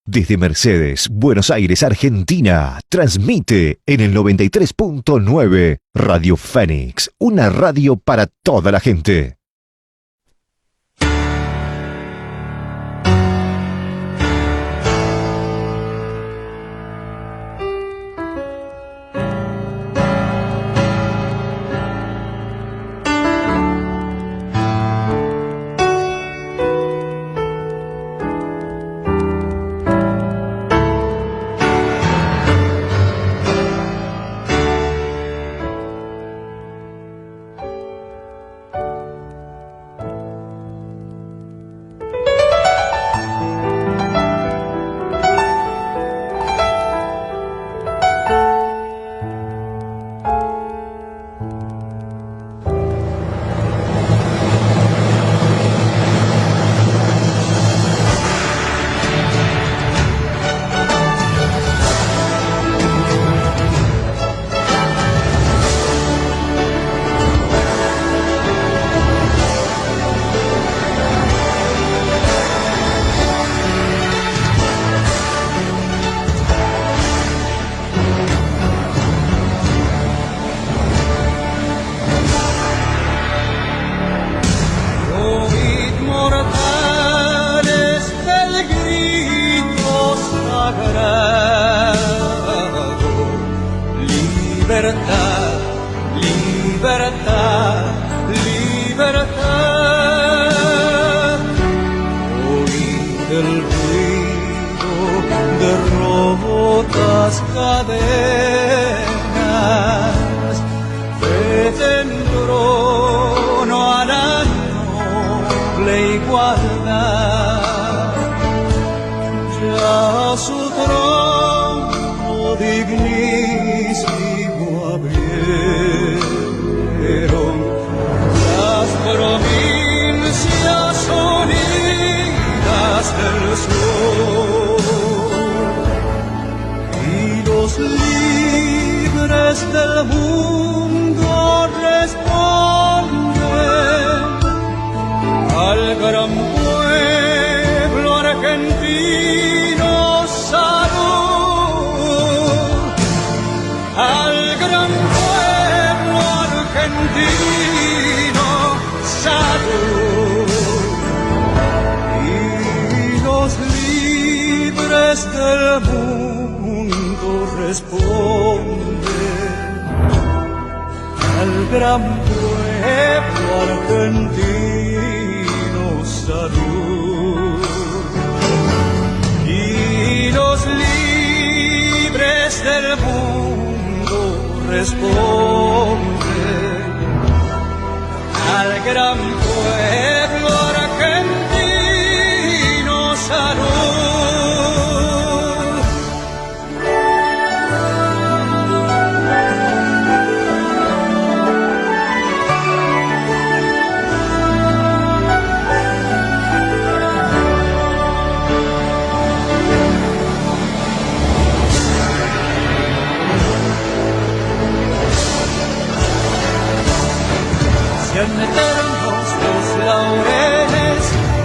Desde Mercedes, Buenos Aires, Argentina, transmite en el 93.9 Radio Fénix, una radio para toda la gente.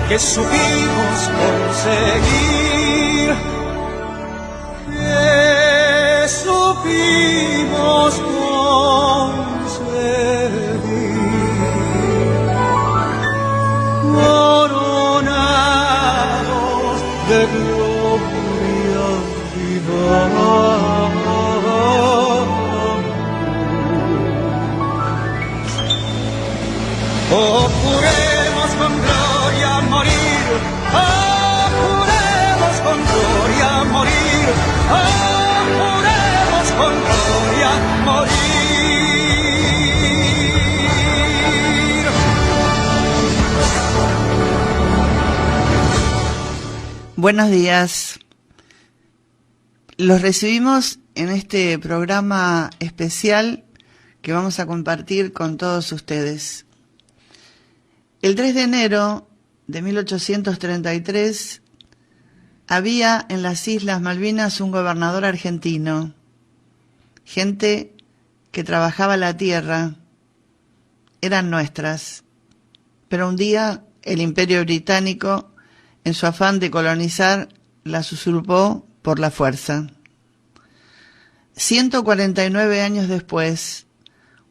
Que supimos conseguir, que supimos conseguir, coronados de gloria divina. Oh, juremos con gloria morir, oh, juremos con gloria morir, oh, juremos con gloria morir. Buenos días. Los recibimos en este programa especial que vamos a compartir con todos ustedes. El 3 de enero de 1833 había en las Islas Malvinas un gobernador argentino, gente que trabajaba la tierra, eran nuestras, pero un día el Imperio Británico, en su afán de colonizar, las usurpó por la fuerza. 149 años después,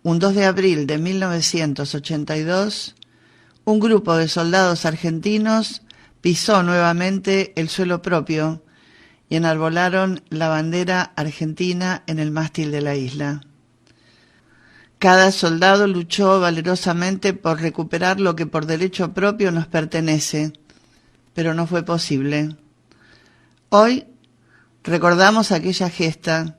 un 2 de abril de 1982, un grupo de soldados argentinos pisó nuevamente el suelo propio y enarbolaron la bandera argentina en el mástil de la isla. Cada soldado luchó valerosamente por recuperar lo que por derecho propio nos pertenece, pero no fue posible. Hoy recordamos aquella gesta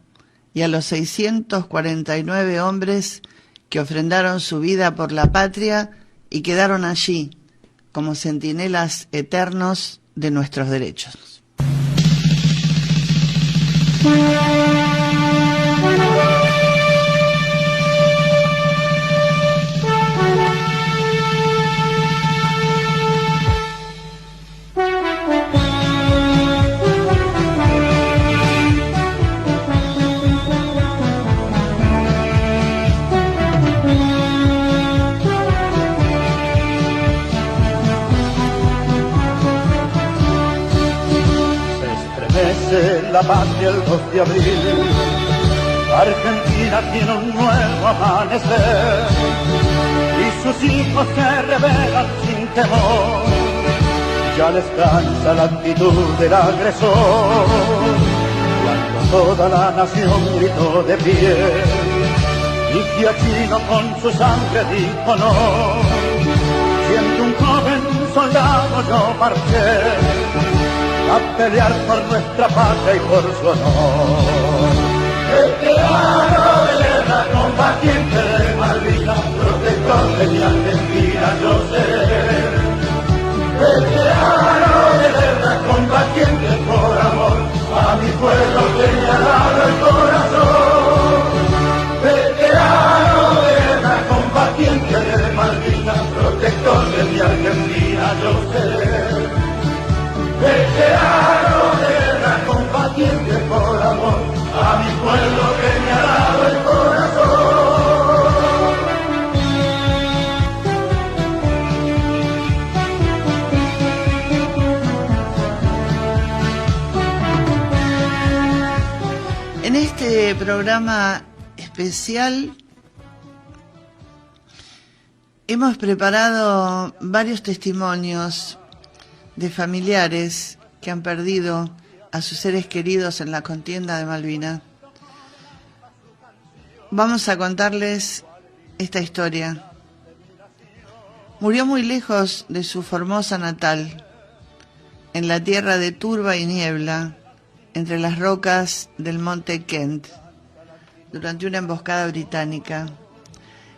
y a los 649 hombres que ofrendaron su vida por la patria y quedaron allí como centinelas eternos de nuestros derechos. La patria el 2 de abril, Argentina tiene un nuevo amanecer y sus hijos se rebelan sin temor. Ya descansa la actitud del agresor, cuando toda la nación gritó de pie y Giachino con su sangre dijo no. Siendo un joven soldado yo marché a pelear por nuestra patria y por su honor. Veterano de guerra, combatiente de Malvinas, protector de mi Argentina yo seré. Veterano de guerra, combatiente por amor, a mi pueblo que me ha dado el corazón. Veterano de guerra, combatiente de Malvinas, protector de mi Argentina yo seré. Veterano de guerra, combatiente por amor, a mi pueblo que me ha dado el corazón. En este programa especial hemos preparado varios testimonios de familiares que han perdido a sus seres queridos en la contienda de Malvinas. Vamos a contarles esta historia. Murió muy lejos de su Formosa natal, en la tierra de turba y niebla, entre las rocas del monte Kent, durante una emboscada británica.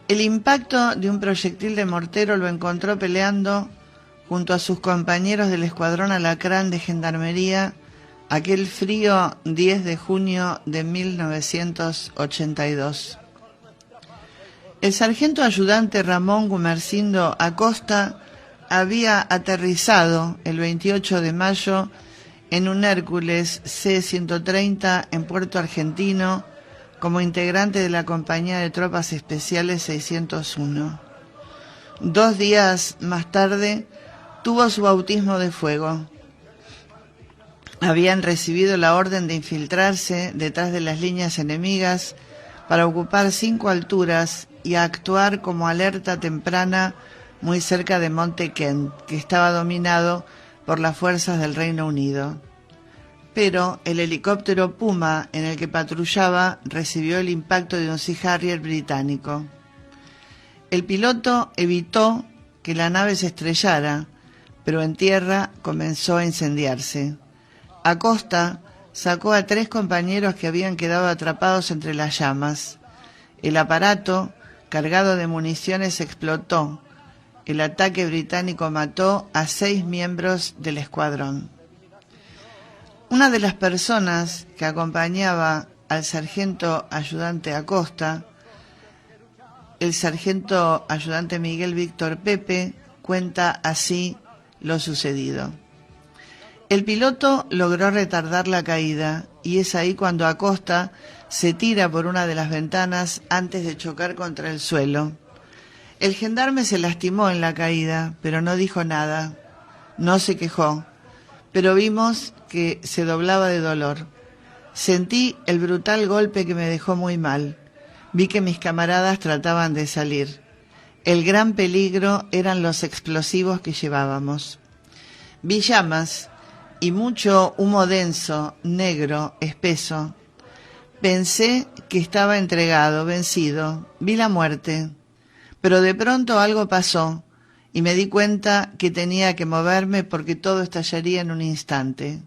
El impacto de un proyectil de mortero lo encontró peleando junto a sus compañeros del escuadrón Alacrán de Gendarmería aquel frío 10 de junio de 1982. El sargento ayudante Ramón Gumersindo Acosta había aterrizado el 28 de mayo en un Hércules C-130 en Puerto Argentino como integrante de la Compañía de Tropas Especiales 601. 2 días más tarde tuvo su bautismo de fuego. Habían recibido la orden de infiltrarse detrás de las líneas enemigas para ocupar 5 alturas y actuar como alerta temprana muy cerca de Monte Kent, que estaba dominado por las fuerzas del Reino Unido. Pero el helicóptero Puma en el que patrullaba recibió el impacto de un Sea Harrier británico. El piloto evitó que la nave se estrellara, pero en tierra comenzó a incendiarse. Acosta sacó a 3 compañeros que habían quedado atrapados entre las llamas. El aparato, cargado de municiones, explotó. El ataque británico mató a 6 miembros del escuadrón. Una de las personas que acompañaba al sargento ayudante Acosta, el sargento ayudante Miguel Víctor Pepe, cuenta así lo sucedido. El piloto logró retardar la caída y es ahí cuando Acosta se tira por una de las ventanas antes de chocar contra el suelo. El gendarme se lastimó en la caída, pero no dijo nada, no se quejó, pero vimos que se doblaba de dolor. Sentí el brutal golpe que me dejó muy mal. Vi que mis camaradas trataban de salir. El gran peligro eran los explosivos que llevábamos. Vi llamas y mucho humo denso, negro, espeso. Pensé que estaba entregado, vencido. Vi la muerte. Pero de pronto algo pasó y me di cuenta que tenía que moverme porque todo estallaría en un instante.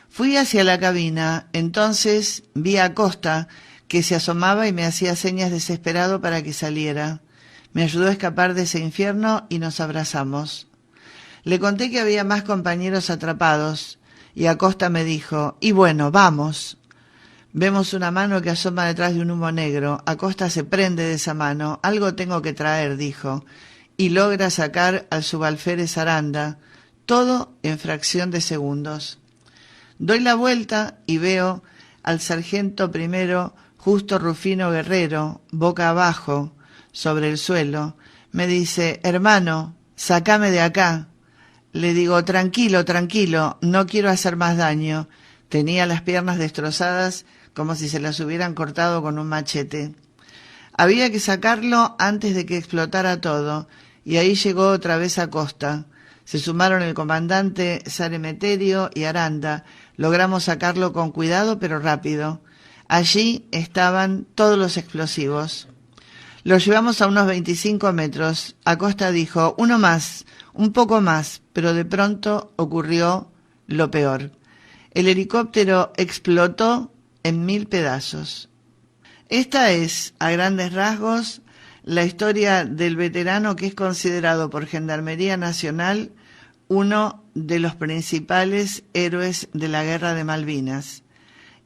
Fui hacia la cabina, entonces vi a Costa que se asomaba y me hacía señas desesperado para que saliera. Me ayudó a escapar de ese infierno y nos abrazamos. Le conté que había más compañeros atrapados y Acosta me dijo, y bueno, vamos. Vemos una mano que asoma detrás de un humo negro. Acosta se prende de esa mano. Algo tengo que traer, dijo, y logra sacar al subalférez Aranda, todo en fracción de segundos. Doy la vuelta y veo al sargento primero Justo Rufino Guerrero, boca abajo, sobre el suelo. Me dice, hermano, sácame de acá. Le digo, tranquilo, tranquilo, no quiero hacer más daño. Tenía las piernas destrozadas como si se las hubieran cortado con un machete. Había que sacarlo antes de que explotara todo, y ahí llegó otra vez Acosta. Se sumaron el comandante Saremeterio y Aranda. Logramos sacarlo con cuidado pero rápido. Allí estaban todos los explosivos. Lo llevamos a unos 25 metros. Acosta dijo, uno más, un poco más, pero de pronto ocurrió lo peor. El helicóptero explotó en 1000 pedazos. Esta es, a grandes rasgos, la historia del veterano que es considerado por Gendarmería Nacional uno de los principales héroes de la Guerra de Malvinas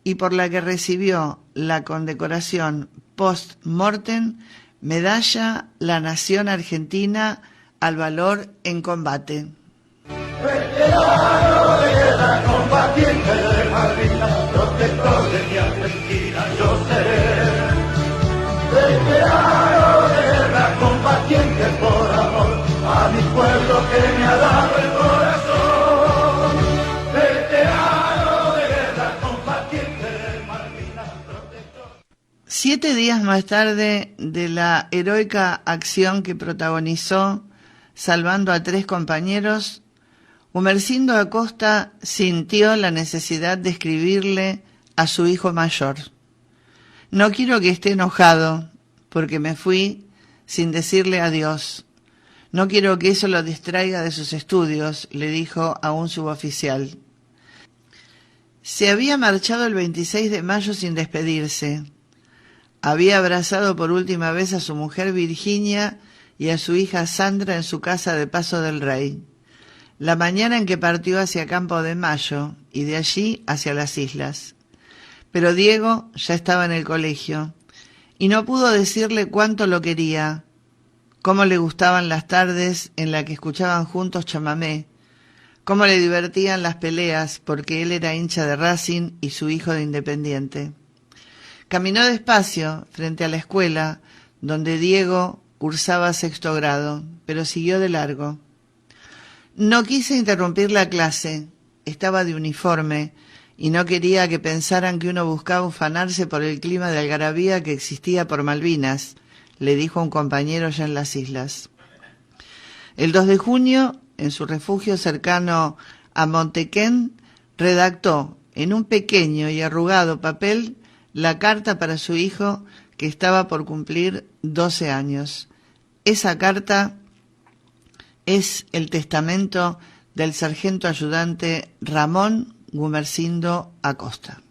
y por la que recibió la condecoración post-mortem Medalla La Nación Argentina al Valor en Combate. Veterano de guerra, combatiente de Malvinas, protector de mi Argentina, yo seré. Veterano de guerra, combatiente por amor a mi pueblo que me ha dado el corazón. Veterano de guerra, combatiente de Malvinas, protector. 7 días más tarde de la heroica acción que protagonizó salvando a 3 compañeros, Gumersindo Acosta sintió la necesidad de escribirle a su hijo mayor. No quiero que esté enojado porque me fui sin decirle adiós. No quiero que eso lo distraiga de sus estudios, le dijo a un suboficial. Se había marchado el 26 de mayo sin despedirse. Había abrazado por última vez a su mujer Virginia y a su hija Sandra en su casa de Paso del Rey. La mañana en que partió hacia Campo de Mayo y de allí hacia las islas. Pero Diego ya estaba en el colegio y no pudo decirle cuánto lo quería, cómo le gustaban las tardes en las que escuchaban juntos chamamé, cómo le divertían las peleas porque él era hincha de Racing y su hijo de Independiente. Caminó despacio frente a la escuela donde Diego cursaba 6º grado, pero siguió de largo. No quise interrumpir la clase, estaba de uniforme y no quería que pensaran que uno buscaba ufanarse por el clima de algarabía que existía por Malvinas, le dijo un compañero ya en las islas. El 2 de junio, en su refugio cercano a Montequén, redactó en un pequeño y arrugado papel la carta para su hijo que estaba por cumplir 12 años. Esa carta es el testamento del sargento ayudante Ramón Gumersindo Acosta.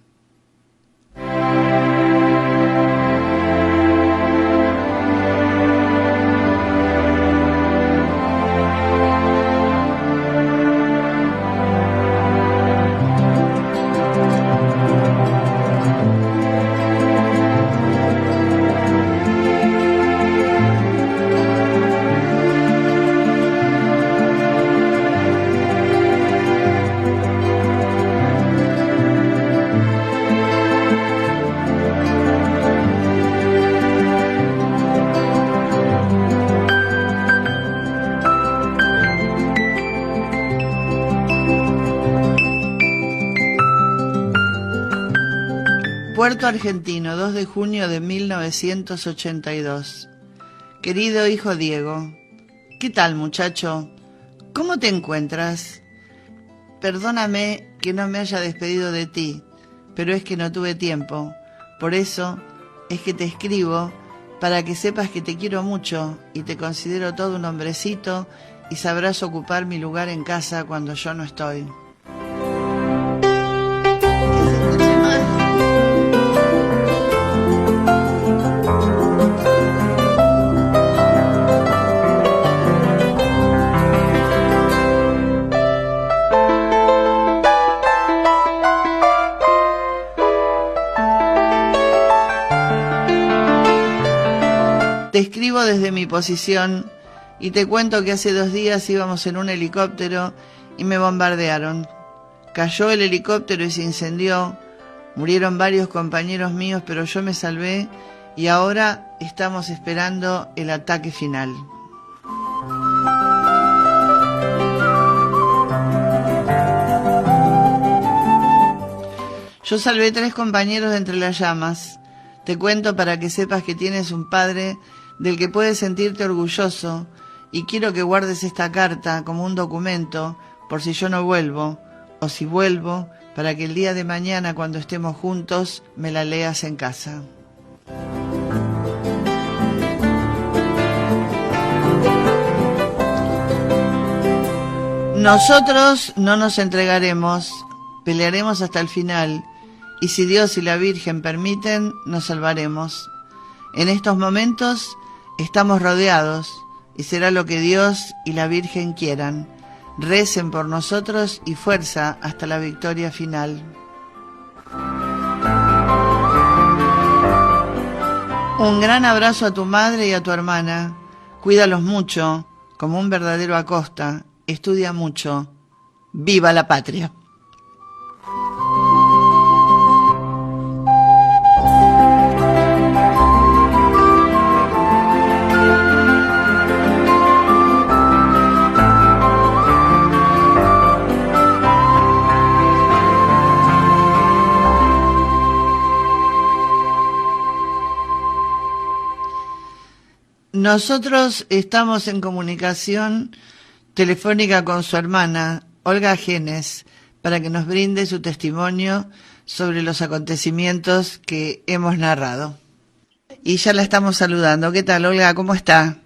Puerto Argentino, 2 de junio de 1982. Querido hijo Diego, ¿qué tal, muchacho? ¿Cómo te encuentras? Perdóname que no me haya despedido de ti, pero es que no tuve tiempo. Por eso es que te escribo, para que sepas que te quiero mucho y te considero todo un hombrecito y sabrás ocupar mi lugar en casa cuando yo no estoy. Te escribo desde mi posición y te cuento que hace 2 días íbamos en un helicóptero y me bombardearon. Cayó el helicóptero y se incendió, murieron varios compañeros míos, pero yo me salvé y ahora estamos esperando el ataque final. Yo salvé 3 compañeros de entre las llamas. Te cuento para que sepas que tienes un padre del que puedes sentirte orgulloso y quiero que guardes esta carta como un documento por si yo no vuelvo o si vuelvo para que el día de mañana cuando estemos juntos me la leas en casa. Nosotros no nos entregaremos, pelearemos hasta el final y si Dios y la Virgen permiten, nos salvaremos. En estos momentos estamos rodeados y será lo que Dios y la Virgen quieran. Recen por nosotros y fuerza hasta la victoria final. Un gran abrazo a tu madre y a tu hermana. Cuídalos mucho, como un verdadero Acosta. Estudia mucho. ¡Viva la patria! Nosotros estamos en comunicación telefónica con su hermana, Olga Genes, para que nos brinde su testimonio sobre los acontecimientos que hemos narrado. Y ya la estamos saludando. ¿Qué tal, Olga? ¿Cómo está?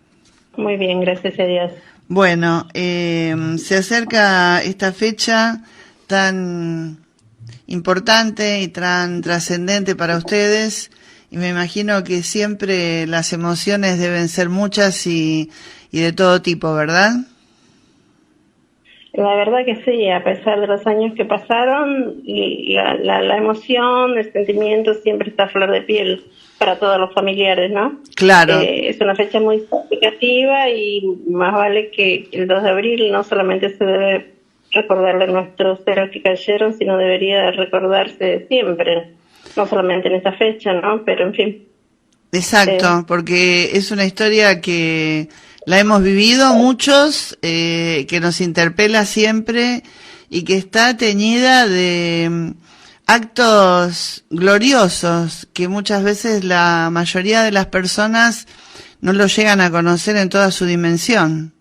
Muy bien, gracias a Dios. Bueno, se acerca esta fecha tan importante y tan trascendente para ustedes. Y me imagino que siempre las emociones deben ser muchas y de todo tipo, ¿verdad? La verdad que sí, a pesar de los años que pasaron, y la emoción, el sentimiento siempre está a flor de piel para todos los familiares, ¿no? Claro. Es una fecha muy significativa y más vale que el 2 de abril no solamente se debe recordarle a nuestros seres que cayeron, sino debería recordarse siempre. No solamente en esta fecha, ¿no? Pero en fin. Exacto, porque es una historia que la hemos vivido muchos, que nos interpela siempre y que está teñida de actos gloriosos que muchas veces la mayoría de las personas no lo llegan a conocer en toda su dimensión.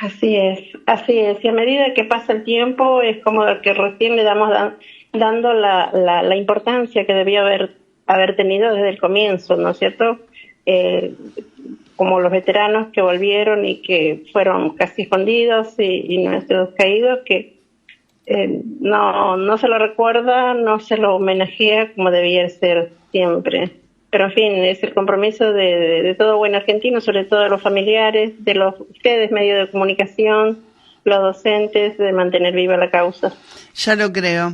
Así es, así es. Y a medida que pasa el tiempo es como que recién le damos dando la importancia que debía haber tenido desde el comienzo, ¿no es cierto? Como los veteranos que volvieron y que fueron casi escondidos y nuestros caídos que no se lo recuerda, no se lo homenajea como debía ser siempre. Pero en fin, es el compromiso de todo buen argentino, sobre todo de los familiares, de ustedes, medios de comunicación, los docentes, de mantener viva la causa. Ya lo creo.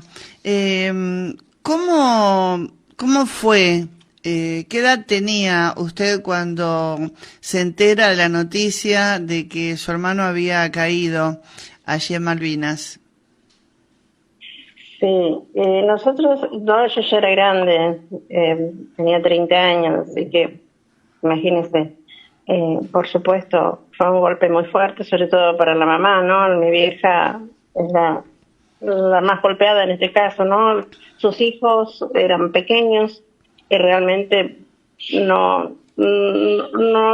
¿Cómo fue? ¿Qué edad tenía usted cuando se entera de la noticia de que su hermano había caído allí en Malvinas? Sí, nosotros, no, yo ya era grande, tenía 30 años, así que imagínense, por supuesto fue un golpe muy fuerte, sobre todo para la mamá, ¿no? Mi vieja es la más golpeada en este caso, ¿no? Sus hijos eran pequeños y realmente no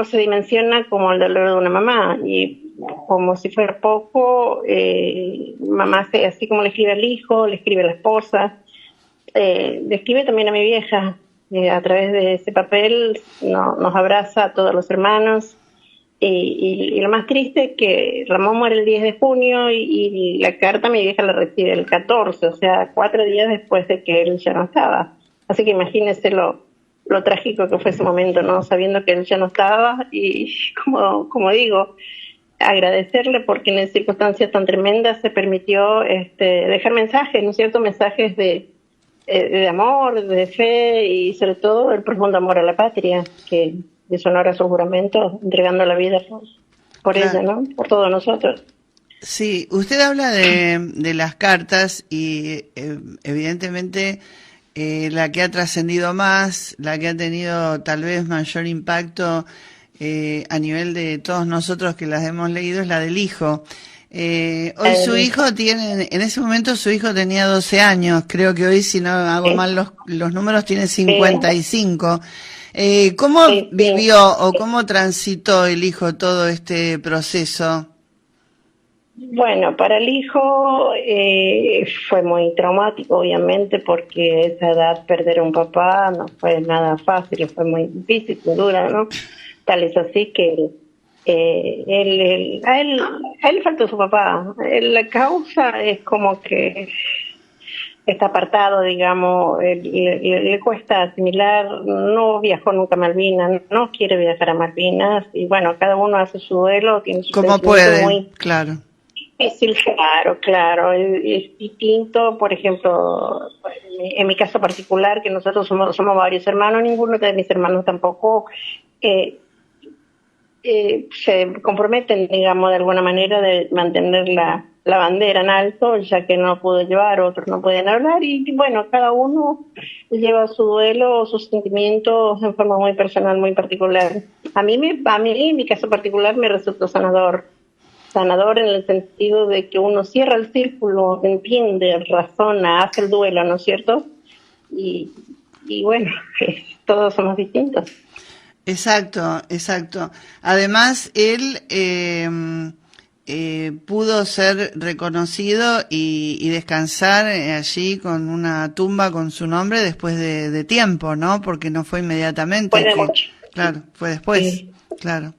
se dimensiona como el dolor de una mamá. Y como si fuera poco, mamá, así como le escribe al hijo, le escribe a la esposa, le escribe también a mi vieja. A través de ese papel nos abraza a todos los hermanos. Y lo más triste es que Ramón muere el 10 de junio y la carta mi vieja la recibe el 14, o sea, 4 días después de que él ya no estaba. Así que imagínese lo trágico que fue ese momento, ¿no? Sabiendo que él ya no estaba y, como digo, agradecerle porque en circunstancias tan tremendas se permitió dejar mensajes, ¿no es cierto? Mensajes de amor, de fe y sobre todo el profundo amor a la patria, que deshonora su juramento entregando la vida por Claro. ella, ¿no? Por todos nosotros. Sí, usted habla de las cartas y evidentemente la que ha trascendido más, la que ha tenido tal vez mayor impacto a nivel de todos nosotros que las hemos leído es la del hijo. Hoy su hijo tiene, en ese momento su hijo tenía 12 años, creo que hoy si no hago mal los números tiene 55. ¿Cómo vivió o cómo transitó el hijo todo este proceso? Bueno, para el hijo fue muy traumático, obviamente, porque a esa edad perder a un papá no fue nada fácil, fue muy difícil, muy dura, ¿no? Tal es así que a él le faltó su papá. La causa es como que está apartado, digamos, le cuesta asimilar, no viajó nunca a Malvinas, no quiere viajar a Malvinas, y bueno, cada uno hace su duelo, tiene su ¿Cómo sentimiento puede? muy Claro. difícil, claro, es distinto, por ejemplo, en mi caso particular, que nosotros somos varios hermanos, ninguno de mis hermanos tampoco se comprometen, digamos, de alguna manera de mantener la bandera en alto, ya que no pudo llevar, otros no pueden hablar, y bueno, cada uno lleva su duelo, sus sentimientos en forma muy personal, muy particular. A mí, en mi caso particular, me resultó sanador en el sentido de que uno cierra el círculo, entiende, razona, hace el duelo, ¿no es cierto? Y bueno, todos somos distintos. Exacto. Además, él pudo ser reconocido y descansar allí con una tumba con su nombre después de tiempo, ¿no? Porque no fue inmediatamente. Claro, fue después, sí. Claro.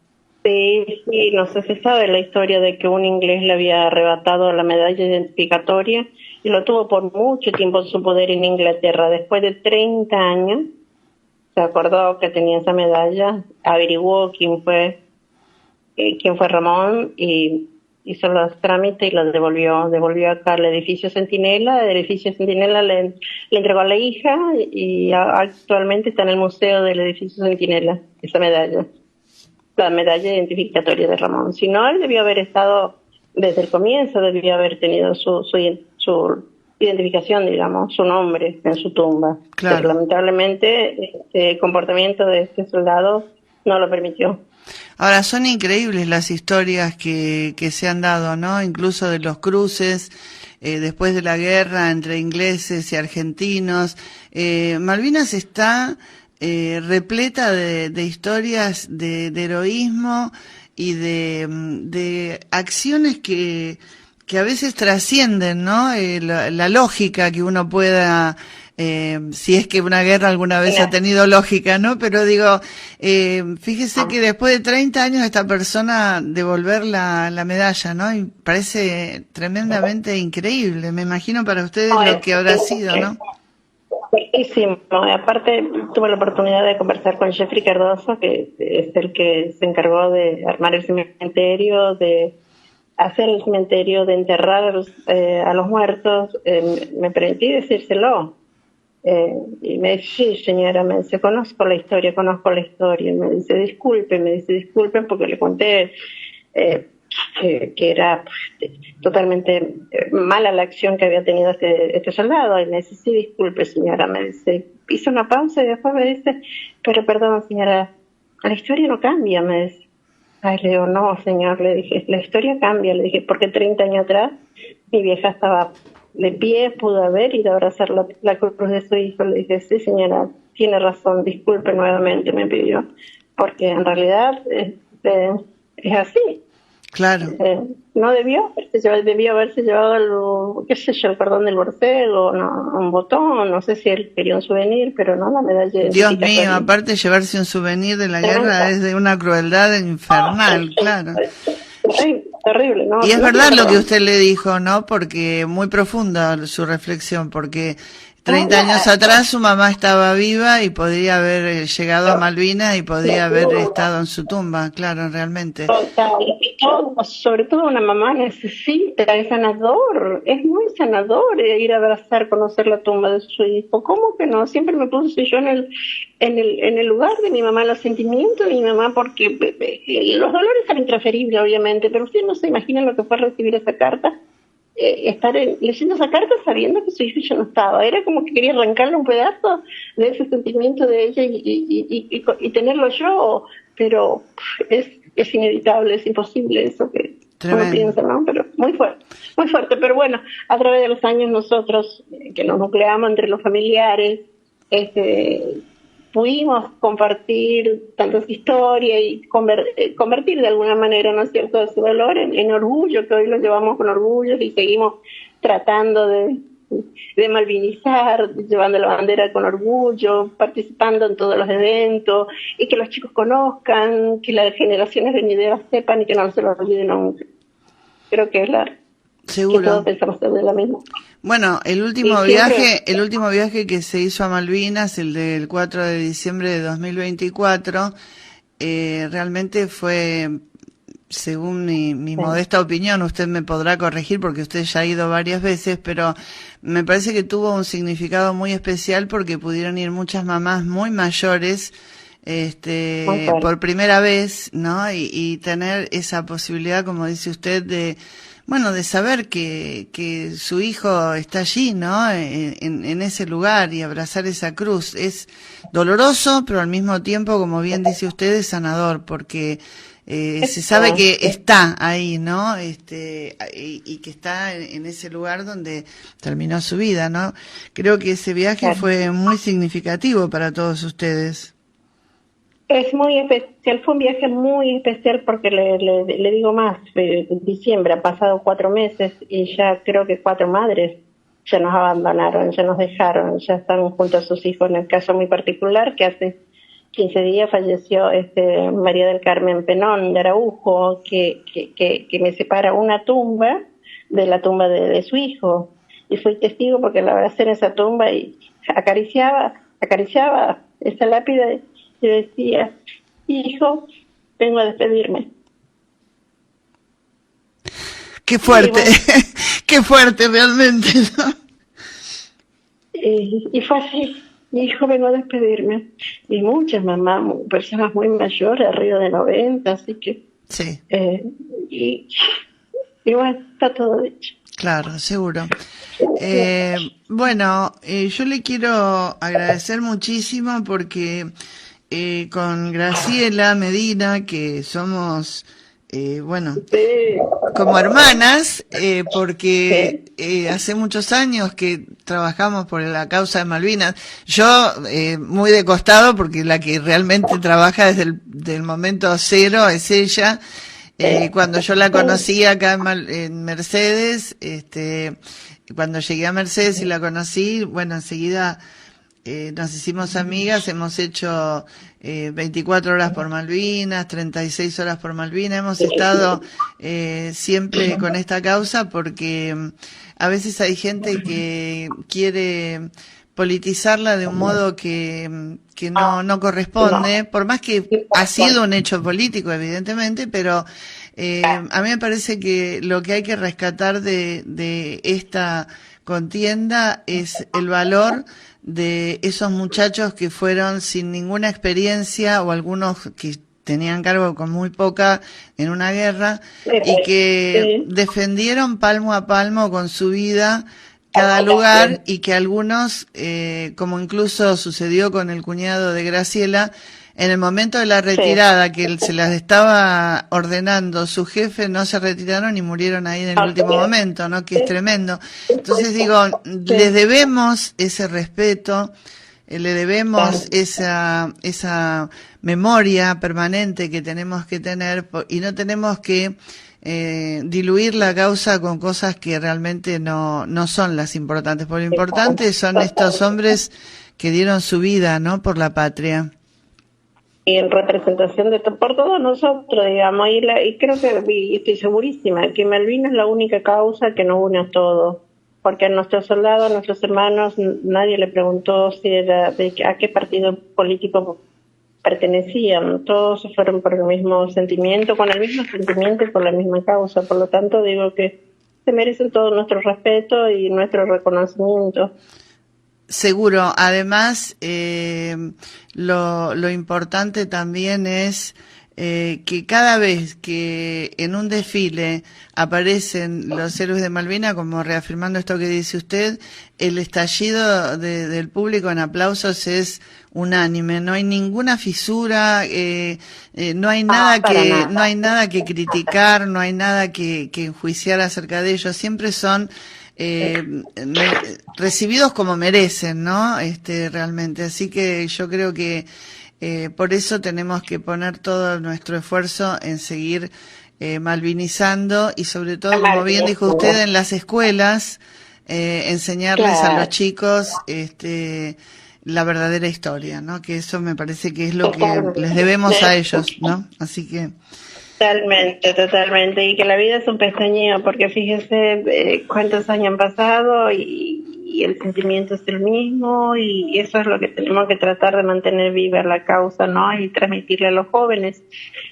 Sí, no sé si sabe la historia de que un inglés le había arrebatado la medalla identificatoria y lo tuvo por mucho tiempo en su poder en Inglaterra. Después de 30 años, se acordó que tenía esa medalla, averiguó quién fue Ramón y hizo los trámites y los devolvió acá al edificio Centinela. El edificio Centinela le entregó a la hija y actualmente está en el museo del edificio Centinela, esa medalla. La medalla identificatoria de Ramón. Si no, él debió haber estado desde el comienzo, debió haber tenido su identificación, digamos, su nombre en su tumba. Claro. Pero lamentablemente el comportamiento de este soldado no lo permitió. Ahora, son increíbles las historias que se han dado, ¿no? Incluso de los cruces después de la guerra entre ingleses y argentinos. Malvinas está repleta de historias de heroísmo y de acciones que a veces trascienden, ¿no? La lógica que uno pueda, si es que una guerra alguna vez ha tenido lógica, ¿no? Pero digo, fíjese que después de 30 años esta persona devolver la medalla, ¿no? Y parece tremendamente increíble. Me imagino para ustedes lo que habrá sido, ¿no? Buenísimo. Aparte, tuve la oportunidad de conversar con Jeffrey Cardoso, que es el que se encargó de armar el cementerio, de hacer el cementerio, de enterrar a los muertos. Me permití decírselo. Y me dice, sí, señora, me dice, conozco la historia. Me dice, disculpen porque le conté que era totalmente mala la acción que había tenido este soldado. Y me dice, sí, disculpe, señora. Me dice, hizo una pausa y después me dice, pero perdón, señora, la historia no cambia, me dice. Ay, le digo, no, señor, le dije, la historia cambia, le dije, porque 30 años atrás mi vieja estaba de pie pudo haber ido a abrazar la cruz de su hijo. Le dije, sí señora, tiene razón, disculpe nuevamente, me pidió, porque en realidad es así. Claro. No debió haberse llevado qué sé yo, el cordón del borcego, no, un botón, no sé si él quería un souvenir, pero no la medalla. Dios mío, aparte llevarse un souvenir de la guerra es de una crueldad infernal, claro. Terrible, ¿no? Y es verdad lo que usted le dijo, ¿no? Porque muy profunda su reflexión, porque 30 años atrás su mamá estaba viva y podría haber llegado a Malvinas y podría haber estado en su tumba, claro, realmente. Sobre todo una mamá necesita, es sanador, es muy sanador ir a abrazar, conocer la tumba de su hijo. ¿Cómo que no? Siempre me puse yo en el lugar de mi mamá, los sentimientos de mi mamá, porque los dolores eran intransferibles, obviamente, pero usted no se imagina lo que fue recibir esa carta. Estar leyendo esa carta sabiendo que su hijo ya no estaba, era como que quería arrancarle un pedazo de ese sentimiento de ella y tenerlo yo, pero es inevitable, es imposible eso que uno piensa, ¿no? Pero muy fuerte, pero bueno, a través de los años nosotros que nos nucleamos entre los familiares, pudimos compartir tantas historias y convertir de alguna manera, ¿no es cierto?, ese dolor en orgullo, que hoy lo llevamos con orgullo y seguimos tratando de malvinizar, llevando la bandera con orgullo, participando en todos los eventos, y que los chicos conozcan, que las generaciones venideras sepan y que no se lo olviden nunca. Creo que es seguro. Que todos pensamos de la misma. Bueno, el último viaje que se hizo a Malvinas, el del 4 de diciembre de 2024, realmente fue, según mi modesta opinión, usted me podrá corregir porque usted ya ha ido varias veces, pero me parece que tuvo un significado muy especial porque pudieron ir muchas mamás muy mayores, por primera vez, ¿no? Y tener esa posibilidad, como dice usted, de saber que su hijo está allí, ¿no? En ese lugar, y abrazar esa cruz. Es doloroso, pero al mismo tiempo, como bien dice usted, es sanador, porque se sabe que está ahí, ¿no? Y que está en ese lugar donde terminó su vida, ¿no? Creo que ese viaje fue muy significativo para todos ustedes. Es muy especial, fue un viaje muy especial porque le digo más, en diciembre han pasado 4 meses y ya creo que 4 madres ya nos abandonaron, ya nos dejaron, ya están junto a sus hijos. En el caso muy particular, que hace 15 días falleció María del Carmen Penón de Araujo, que me separa una tumba de la tumba de su hijo, y fui testigo porque la abracé en esa tumba y acariciaba esa lápida. Y decía, hijo, vengo a despedirme. Qué fuerte, qué fuerte realmente, ¿no? Y fue así, hijo, vengo a despedirme. Y muchas mamás, personas muy mayores, arriba de 90, así que... Sí. Y bueno, está todo dicho. Claro, seguro. Yo le quiero agradecer muchísimo porque... con Graciela Medina, que somos, como hermanas, porque hace muchos años que trabajamos por la causa de Malvinas. Yo, muy de costado, porque la que realmente trabaja desde el momento cero es ella. Cuando yo la conocí acá en Mercedes, cuando llegué a Mercedes y la conocí, enseguida... nos hicimos amigas, hemos hecho 24 horas por Malvinas, 36 horas por Malvinas, hemos estado siempre con esta causa porque a veces hay gente que quiere politizarla de un modo que no corresponde, por más que ha sido un hecho político, evidentemente, pero a mí me parece que lo que hay que rescatar de esta contienda es el valor de esos muchachos que fueron sin ninguna experiencia, o algunos que tenían cargo con muy poca en una guerra, y que defendieron palmo a palmo con su vida cada lugar, y que algunos, como incluso sucedió con el cuñado de Graciela, en el momento de la retirada, que se las estaba ordenando su jefe, no se retiraron y murieron ahí en el último momento, ¿no? Que es tremendo. Entonces digo, les debemos ese respeto, le debemos esa memoria permanente que tenemos que tener, y no tenemos que diluir la causa con cosas que realmente no son las importantes. Por lo importante son estos hombres que dieron su vida, ¿no? Por la patria. Y en representación por todos nosotros, digamos, y creo que, y estoy segurísima, que Malvinas es la única causa que nos une a todos, porque a nuestros soldados, a nuestros hermanos, nadie le preguntó si era a qué partido político pertenecían, todos fueron por el mismo sentimiento, con el mismo sentimiento y por la misma causa. Por lo tanto, digo que se merecen todo nuestro respeto y nuestro reconocimiento. Seguro. Además, lo importante también es que cada vez que en un desfile aparecen los héroes de Malvinas, como reafirmando esto que dice usted, el estallido del público en aplausos es unánime, no hay ninguna fisura, no hay nada que criticar, no hay nada que enjuiciar acerca de ellos, siempre son recibidos como merecen, ¿no? Realmente, así que yo creo que por eso tenemos que poner todo nuestro esfuerzo en seguir malvinizando y sobre todo, como bien dijo usted, en las escuelas, enseñarles a los chicos la verdadera historia, ¿no? Que eso me parece que es lo que les debemos a ellos, ¿no? Así que... Totalmente, y que la vida es un pestañeo, porque fíjese cuántos años han pasado y el sentimiento es el mismo, y eso es lo que tenemos que tratar de mantener viva la causa, ¿no? Y transmitirle a los jóvenes,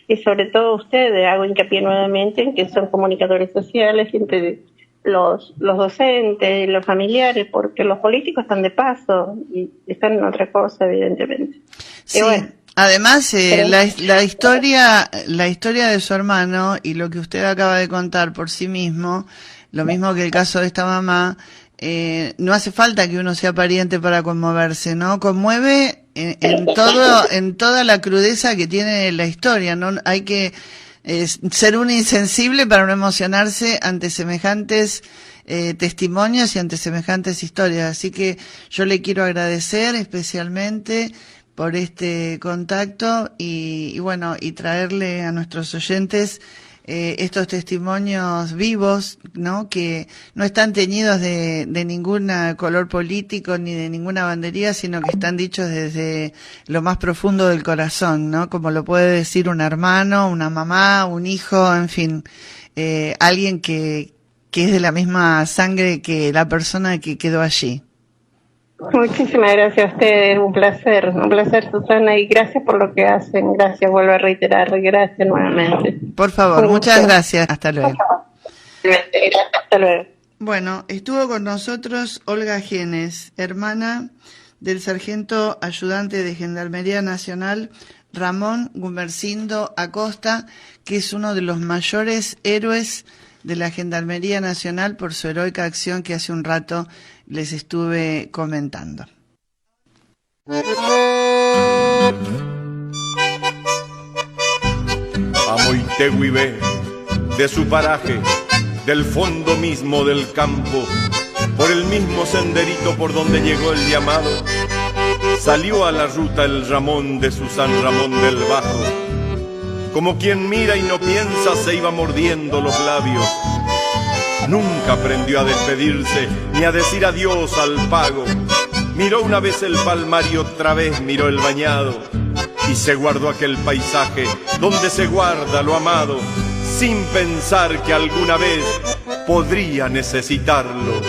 y sobre todo a ustedes, hago hincapié nuevamente en que son comunicadores sociales, entre los docentes y los familiares, porque los políticos están de paso y están en otra cosa, evidentemente. Sí. Y bueno, además, la historia de su hermano y lo que usted acaba de contar por sí mismo, lo mismo que el caso de esta mamá, no hace falta que uno sea pariente para conmoverse, ¿no? Conmueve en toda la crudeza que tiene la historia, ¿no? Hay que ser un insensible para no emocionarse ante semejantes testimonios y ante semejantes historias. Así que yo le quiero agradecer especialmente por este contacto y bueno, y traerle a nuestros oyentes estos testimonios vivos, ¿no? Que no están teñidos de ningún color político ni de ninguna bandería, sino que están dichos desde lo más profundo del corazón, ¿no? Como lo puede decir un hermano, una mamá, un hijo, en fin, alguien que es de la misma sangre que la persona que quedó allí. Muchísimas gracias a ustedes, un placer, Susana, y gracias por lo que hacen, gracias, vuelvo a reiterar, gracias nuevamente. Por favor, muchas gracias, hasta luego. Hasta luego. Bueno, estuvo con nosotros Olga Genes, hermana del sargento ayudante de Gendarmería Nacional Ramón Gumersindo Acosta, que es uno de los mayores héroes de la Gendarmería Nacional por su heroica acción que hace un rato les estuve comentando. Amo Iteguibé, de su paraje, del fondo mismo del campo, por el mismo senderito por donde llegó el llamado, salió a la ruta el Ramón de su San Ramón del Bajo. Como quien mira y no piensa, se iba mordiendo los labios. Nunca aprendió a despedirse ni a decir adiós al pago. Miró una vez el palmar y otra vez miró el bañado, y se guardó aquel paisaje donde se guarda lo amado, sin pensar que alguna vez podría necesitarlo.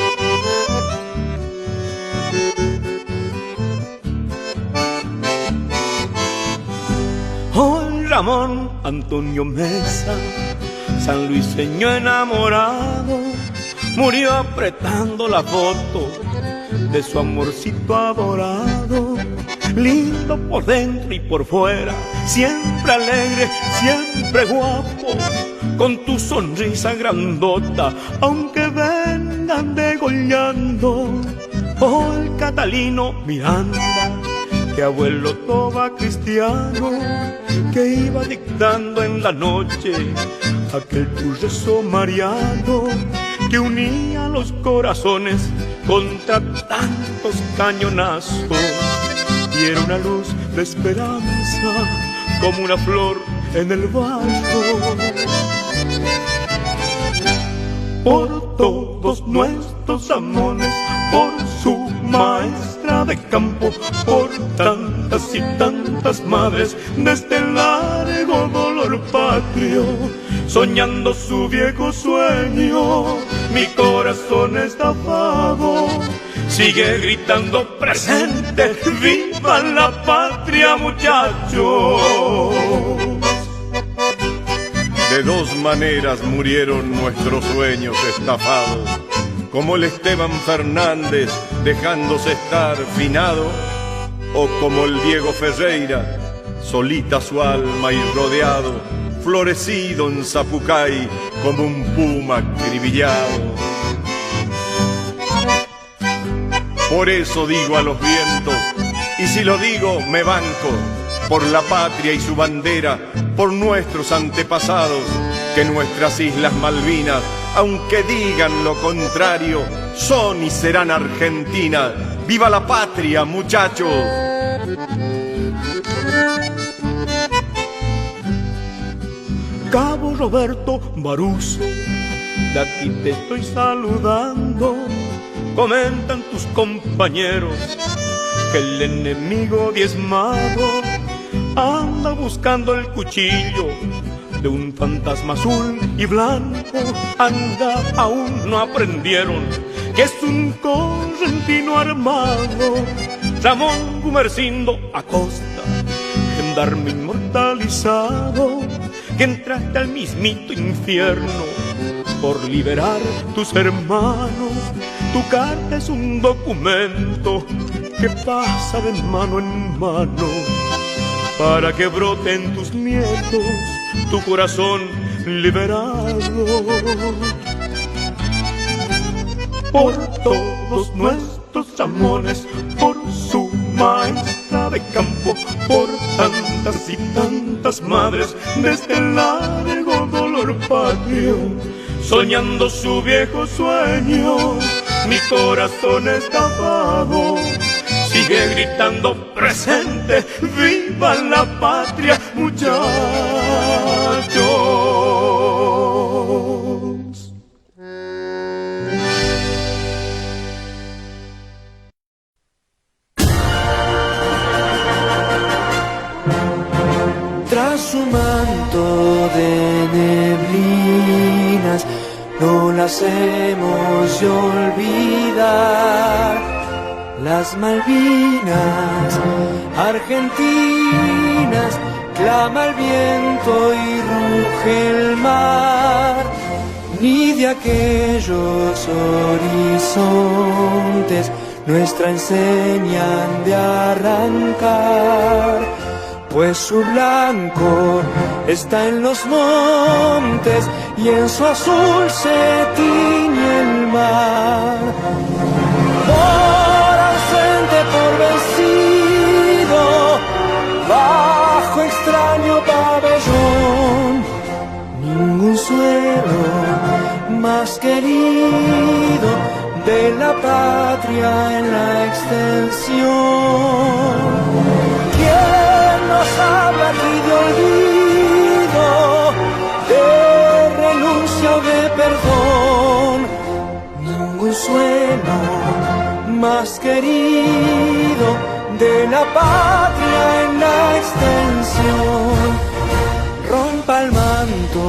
Oh, Ramón Antonio Mesa, sanluiseño enamorado, murió apretando la foto de su amorcito adorado. Lindo por dentro y por fuera, siempre alegre, siempre guapo, con tu sonrisa grandota, aunque vengan degollando. Oh, el Catalino Miranda, que abuelo Toba cristiano, que iba dictando en la noche aquel tu rezo mariano que unía los corazones contra tantos cañonazos, y era una luz de esperanza como una flor en el barro. Por todos nuestros amores, por su maestra de campo, por tantas y tantas madres de este largo dolor patrio, soñando su viejo sueño, mi corazón estafado sigue gritando presente, viva la patria, muchachos. De dos maneras murieron nuestros sueños estafados, como el Esteban Fernández dejándose estar finado, o como el Diego Ferreira, solita su alma y rodeado, florecido en Zapucay como un puma acribillado. Por eso digo a los vientos, y si lo digo me banco, por la patria y su bandera, por nuestros antepasados, que nuestras Islas Malvinas, aunque digan lo contrario, son y serán Argentina. ¡Viva la patria, muchachos! Cabo Roberto Baruso, de aquí te estoy saludando. Comentan tus compañeros que el enemigo diezmado anda buscando el cuchillo de un fantasma azul y blanco. Anda, aún no aprendieron que es un correntino armado. Ramón Gumercindo Acosta, gendarme inmortalizado, que entraste al mismito infierno por liberar tus hermanos. Tu carta es un documento que pasa de mano en mano para que broten tus nietos tu corazón liberado. Por todos nuestros amores, por su maestra de campo, por tantas y tantas madres de este largo dolor patrio, soñando su viejo sueño, mi corazón escapado sigue gritando presente, viva la patria, muchachos. Tras su manto de neblinas, no las hemos de olvidar. Las Malvinas argentinas, clama el viento y ruge el mar. Ni de aquellos horizontes nuestra enseñan de arrancar, pues su blanco está en los montes y en su azul se tiñe el mar. Por ausente, por vencido, bajo extraño pabellón, ningún suelo más querido de la patria en la extensión. ¿Quién nos habla aquí de olvido, de renuncia o de perdón? Ningún suelo más querido de la patria en la extensión. Rompa el manto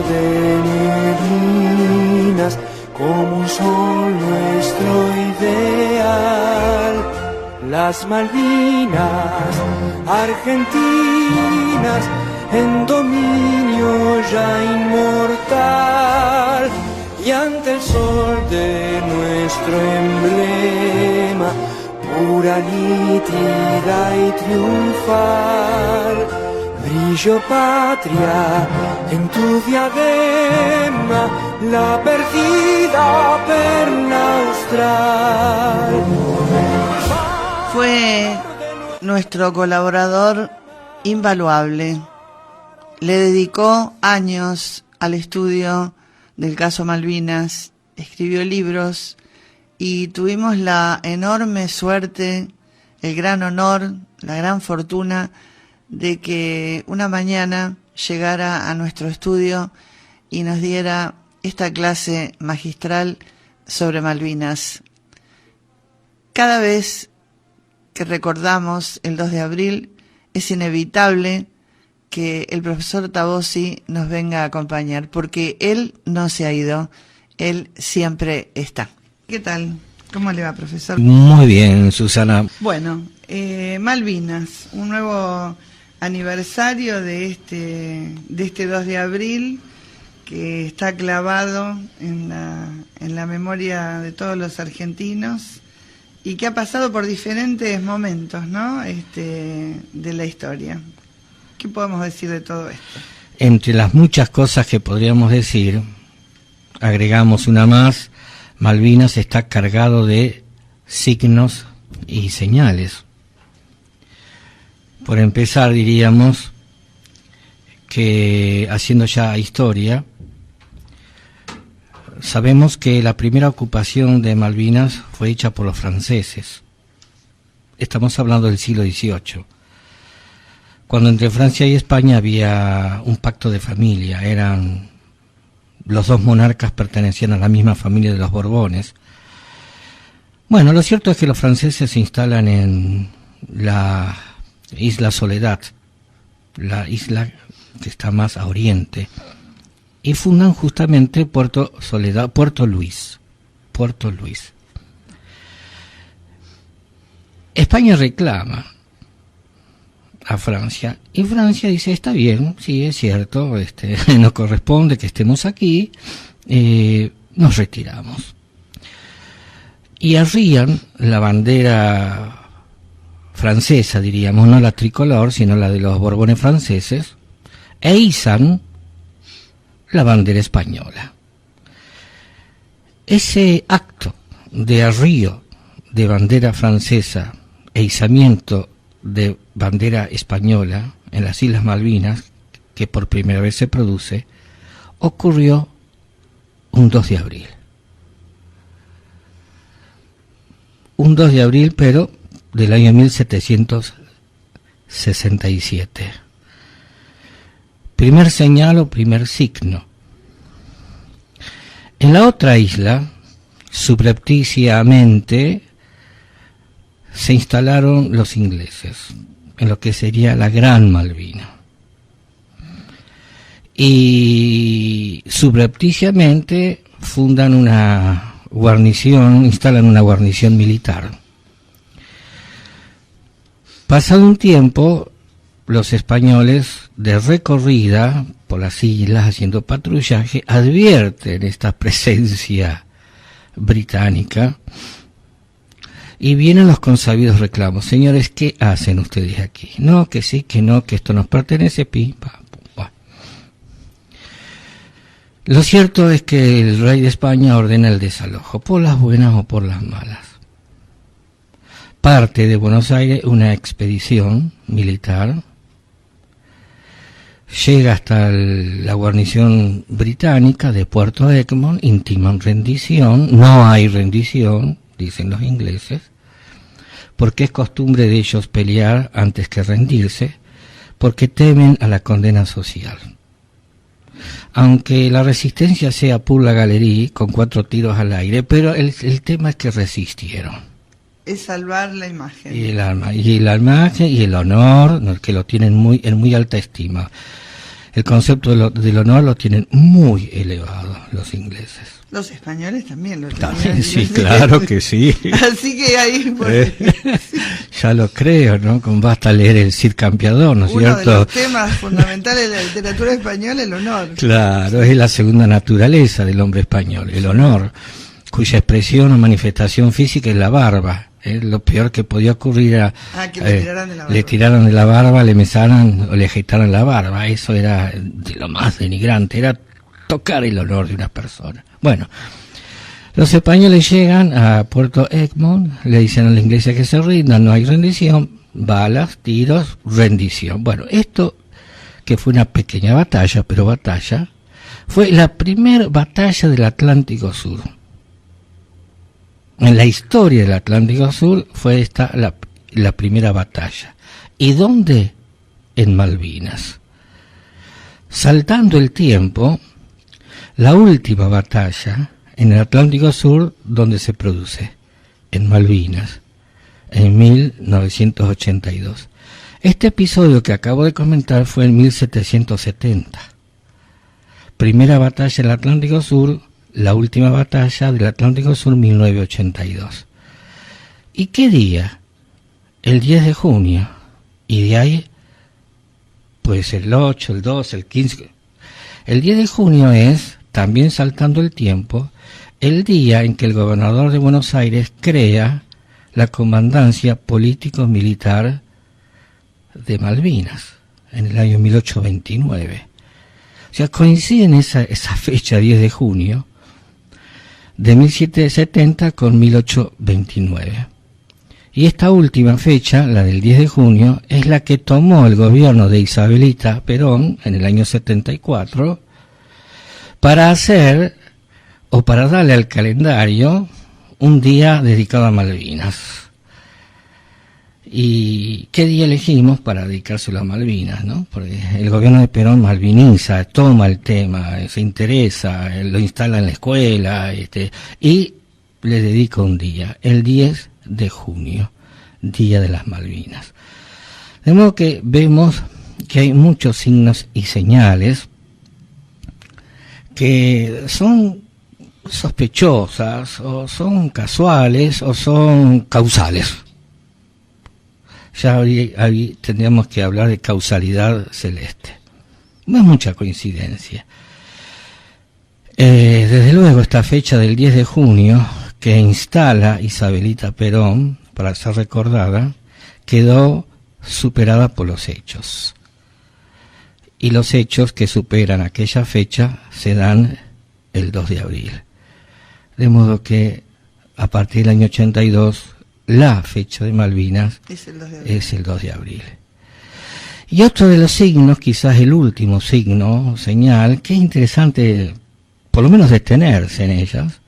de neblinas como un sol nuestro ideal. Las Malvinas argentinas en dominio ya inmortal, y ante el sol de nuestro emblema, pura, nítida y triunfal, brillo patria en tu diadema, la perdida perla austral. Fue nuestro colaborador invaluable. Le dedicó años al estudio del caso Malvinas, escribió libros y tuvimos la enorme suerte, el gran honor, la gran fortuna de que una mañana llegara a nuestro estudio y nos diera esta clase magistral sobre Malvinas. Cada vez que recordamos el 2 de abril, es inevitable que el profesor Tabossi nos venga a acompañar, porque él no se ha ido, él siempre está. ¿Qué tal? ¿Cómo le va, profesor? Muy bien, Susana. Bueno, Malvinas, un nuevo aniversario de este 2 de abril, que está clavado en la memoria de todos los argentinos y que ha pasado por diferentes momentos, ¿no? De la historia. ¿Qué podemos decir de todo esto? Entre las muchas cosas que podríamos decir, agregamos una más: Malvinas está cargado de signos y señales. Por empezar, diríamos que, haciendo ya historia, sabemos que la primera ocupación de Malvinas fue hecha por los franceses. Estamos hablando del siglo XVIII, cuando entre Francia y España había un pacto de familia. Eran los dos monarcas, pertenecían a la misma familia de los Borbones. Bueno, lo cierto es que los franceses se instalan en la isla Soledad, la isla que está más a oriente, y fundan justamente Puerto Luis. España reclama a Francia, y Francia dice: está bien, sí, es cierto, nos corresponde que estemos aquí, nos retiramos. Y arrían la bandera francesa, diríamos, no la tricolor, sino la de los Borbones franceses, e izan la bandera española. Ese acto de arrío de bandera francesa e izamiento de bandera española en las Islas Malvinas, que por primera vez se produce, ocurrió un 2 de abril. Un 2 de abril, pero del año 1767. Primer señal o primer signo. En la otra isla, subrepticiamente, se instalaron los ingleses, en lo que sería la Gran Malvina. Y subrepticiamente fundan una guarnición, instalan una guarnición militar. Pasado un tiempo, los españoles, de recorrida por las islas haciendo patrullaje, advierten esta presencia británica y vienen los consabidos reclamos: señores, ¿qué hacen ustedes aquí? No, que sí, que no, que esto nos pertenece, pim, pam, pum, pam. Lo cierto es que el rey de España ordena el desalojo, por las buenas o por las malas. Parte de Buenos Aires una expedición militar, llega hasta la guarnición británica de Puerto Egmont, intiman rendición. No hay rendición, dicen los ingleses, porque es costumbre de ellos pelear antes que rendirse, porque temen a la condena social. Aunque la resistencia sea por la galería, con 4 tiros al aire, pero el tema es que resistieron. Es salvar la imagen. Y la imagen y el honor, que lo tienen en muy alta estima. El concepto del honor lo tienen muy elevado los ingleses. Los españoles también lo tienen. También, sí, claro que sí. Así que ahí... Ya lo creo, ¿no? Basta leer el Cid Campeador, ¿no es cierto? Uno de los temas fundamentales de la literatura española, el honor. Claro, es la segunda naturaleza del hombre español, el honor, cuya expresión o manifestación física es la barba. Lo peor que podía ocurrir era que le tiraran de la barba. Le tiraran de la barba, le mesaran o le agitaran la barba. Eso era de lo más denigrante, era tocar el honor de una persona. Bueno, los españoles llegan a Puerto Egmont, le dicen a los ingleses que se rindan, no hay rendición. balas, tiros, rendición. Bueno, esto, que fue una pequeña batalla, pero batalla, fue la primera batalla del Atlántico Sur. En la historia del Atlántico Sur fue esta la primera batalla. ¿Y dónde? En Malvinas. Saltando el tiempo, la última batalla en el Atlántico Sur, ¿dónde se produce? En Malvinas, en 1982. Este episodio que acabo de comentar fue en 1770. Primera batalla del Atlántico Sur, la última batalla del Atlántico Sur, 1982. ¿Y qué día? El 10 de junio. Y de ahí, pues el 8, el 12, el 15. El 10 de junio es, también saltando el tiempo, el día en que el gobernador de Buenos Aires crea la comandancia político-militar de Malvinas, en el año 1829. O sea, coincide en esa fecha, 10 de junio, de 1770 con 1829. Y esta última fecha, la del 10 de junio, es la que tomó el gobierno de Isabelita Perón en el año 74 para hacer, o para darle al calendario, un día dedicado a Malvinas. ¿Y qué día elegimos para dedicárselo a Malvinas, no? Porque el gobierno de Perón malviniza, toma el tema, se interesa, lo instala en la escuela, y le dedica un día, el 10 de junio, Día de las Malvinas. De modo que vemos que hay muchos signos y señales que son sospechosas, o son casuales, o son causales. Ya ahí tendríamos que hablar de causalidad celeste. No es mucha coincidencia. Desde luego, esta fecha del 10 de junio, que instala Isabelita Perón, para ser recordada, quedó superada por los hechos. Y los hechos que superan aquella fecha se dan el 2 de abril. De modo que, a partir del año 82, la fecha de Malvinas es el 2 de abril. Y otro de los signos, quizás el último signo, señal, que es interesante por lo menos detenerse en ellas,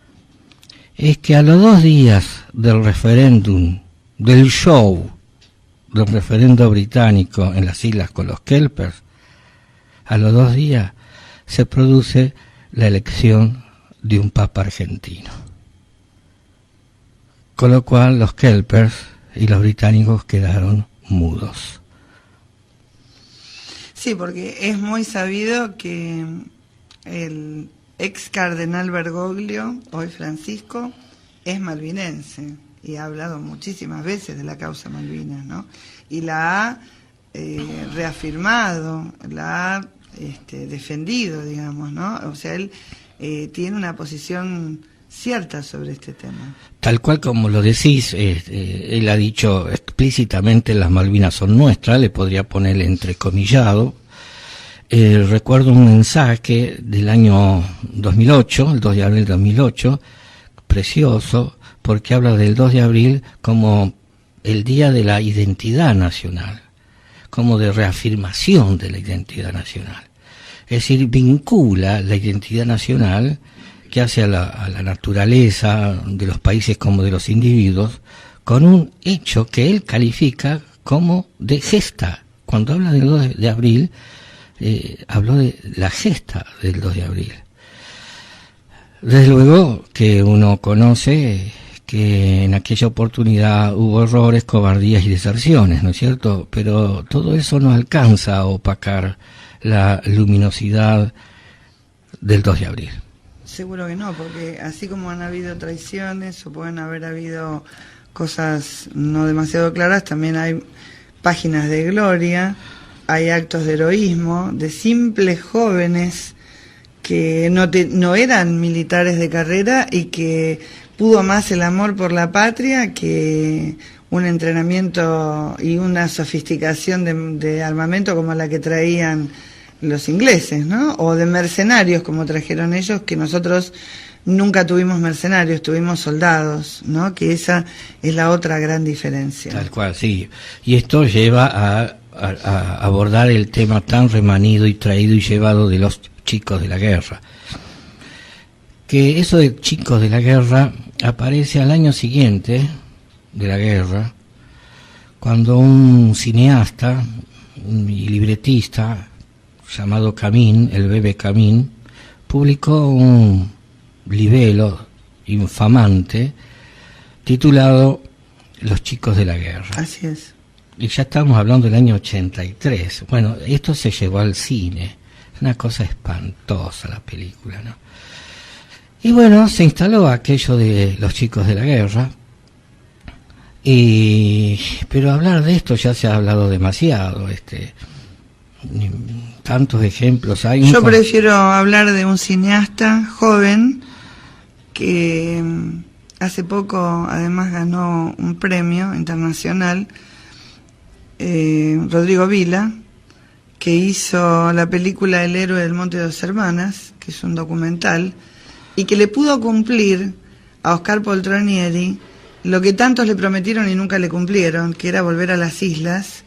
es que a los 2 días del referéndum, del show del referéndum británico en las islas con los Kelpers, a los 2 días se produce la elección de un papa argentino. Con lo cual los Kelpers y los británicos quedaron mudos. Sí, porque es muy sabido que el ex cardenal Bergoglio, hoy Francisco, es malvinense y ha hablado muchísimas veces de la causa Malvinas, ¿no? Y la ha reafirmado, la ha defendido, digamos, ¿no? O sea, él tiene una posición cierta sobre este tema. Tal cual como lo decís, él ha dicho explícitamente las Malvinas son nuestras, le podría poner entrecomillado. Recuerdo un mensaje del año 2008, el 2 de abril de 2008, precioso, porque habla del 2 de abril como el día de la identidad nacional, como de reafirmación de la identidad nacional. Es decir, vincula la identidad nacional que hace a la naturaleza de los países como de los individuos, con un hecho que él califica como de gesta. Cuando habla del 2 de abril, habló de la gesta del 2 de abril. Desde luego que uno conoce que en aquella oportunidad hubo errores, cobardías y deserciones, ¿no es cierto? Pero todo eso no alcanza a opacar la luminosidad del 2 de abril. Seguro que no, porque así como han habido traiciones o pueden haber habido cosas no demasiado claras, también hay páginas de gloria, hay actos de heroísmo, de simples jóvenes que no eran militares de carrera y que pudo más el amor por la patria que un entrenamiento y una sofisticación de armamento como la que traían los ingleses, ¿no? O de mercenarios como trajeron ellos, que nosotros nunca tuvimos mercenarios, tuvimos soldados, ¿no? Que esa es la otra gran diferencia. Tal cual, sí. Y esto lleva a abordar el tema tan remanido y traído y llevado de los chicos de la guerra. Que eso de chicos de la guerra aparece al año siguiente de la guerra, cuando un cineasta y libretista llamado Camín, el Bebe Camín, publicó un libelo infamante titulado Los chicos de la guerra. Así es. Y ya estamos hablando del año 83. Bueno, esto se llevó al cine. Es una cosa espantosa la película, ¿no? Y bueno, se instaló aquello de los chicos de la guerra. Pero hablar de esto ya se ha hablado demasiado. Tantos ejemplos hay. Yo prefiero hablar de un cineasta joven que hace poco además ganó un premio internacional, Rodrigo Vila, que hizo la película El héroe del Monte de Dos Hermanas, que es un documental, y que le pudo cumplir a Oscar Poltronieri lo que tantos le prometieron y nunca le cumplieron, que era volver a las islas,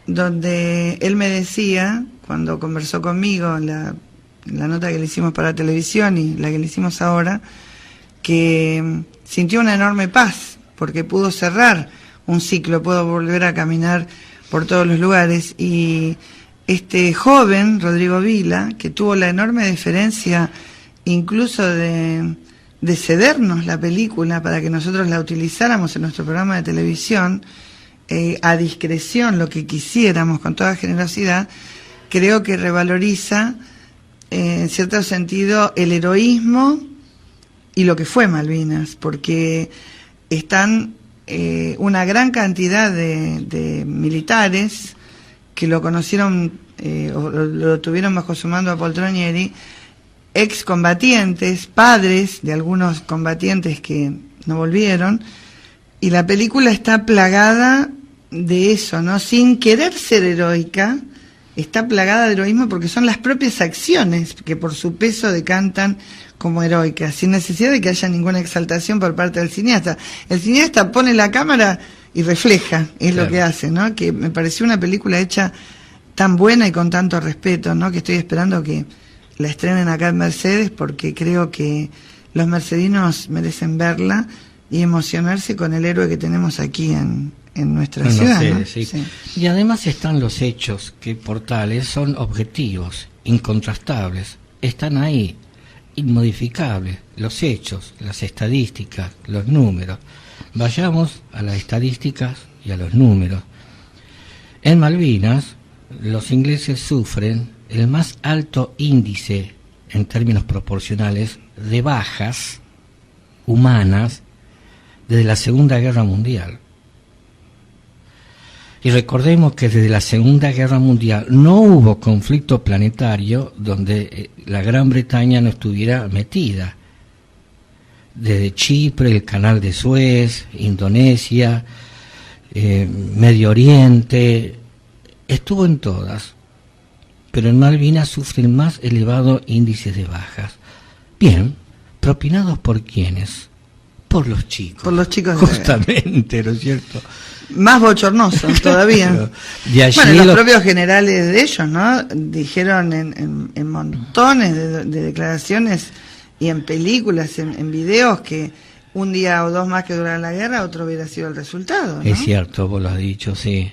donde él me decía, cuando conversó conmigo, la nota que le hicimos para televisión y la que le hicimos ahora, que sintió una enorme paz, porque pudo cerrar un ciclo, pudo volver a caminar por todos los lugares. Y este joven, Rodrigo Vila, que tuvo la enorme deferencia incluso de cedernos la película para que nosotros la utilizáramos en nuestro programa de televisión, a discreción, lo que quisiéramos, con toda generosidad, creo que revaloriza en cierto sentido el heroísmo y lo que fue Malvinas, porque están una gran cantidad de militares que lo conocieron o lo tuvieron bajo su mando a Poltronieri, excombatientes, padres de algunos combatientes que no volvieron, y la película está plagada de eso, ¿no? Sin querer ser heroica, está plagada de heroísmo porque son las propias acciones que por su peso decantan como heroicas, sin necesidad de que haya ninguna exaltación por parte del cineasta. El cineasta pone la cámara y refleja, es claro, lo que hace, ¿no? Que me pareció una película hecha tan buena y con tanto respeto, ¿no? Que estoy esperando que la estrenen acá en Mercedes, porque creo que los mercedinos merecen verla y emocionarse con el héroe que tenemos aquí en nuestra ciudad, ¿no? Sí. Sí. Y además están los hechos, que por tales son objetivos, incontrastables, están ahí, inmodificables, los hechos, las estadísticas, los números. Vayamos a las estadísticas y a los números. En Malvinas, los ingleses sufren el más alto índice en términos proporcionales de bajas humanas desde la Segunda Guerra Mundial. Y recordemos que desde la Segunda Guerra Mundial no hubo conflicto planetario donde la Gran Bretaña no estuviera metida. Desde Chipre, el Canal de Suez, Indonesia, Medio Oriente, estuvo en todas. Pero en Malvinas sufre el más elevado índice de bajas. Bien, ¿propinados por quiénes? Por los chicos. Por los chicos. Justamente, ¿no es cierto? Más bochornosos todavía. De allí bueno, los propios generales de ellos, ¿no? Dijeron en montones de declaraciones y en películas, en videos, que un día o dos más que durara la guerra, otro hubiera sido el resultado, ¿no? Es cierto, vos lo has dicho, sí.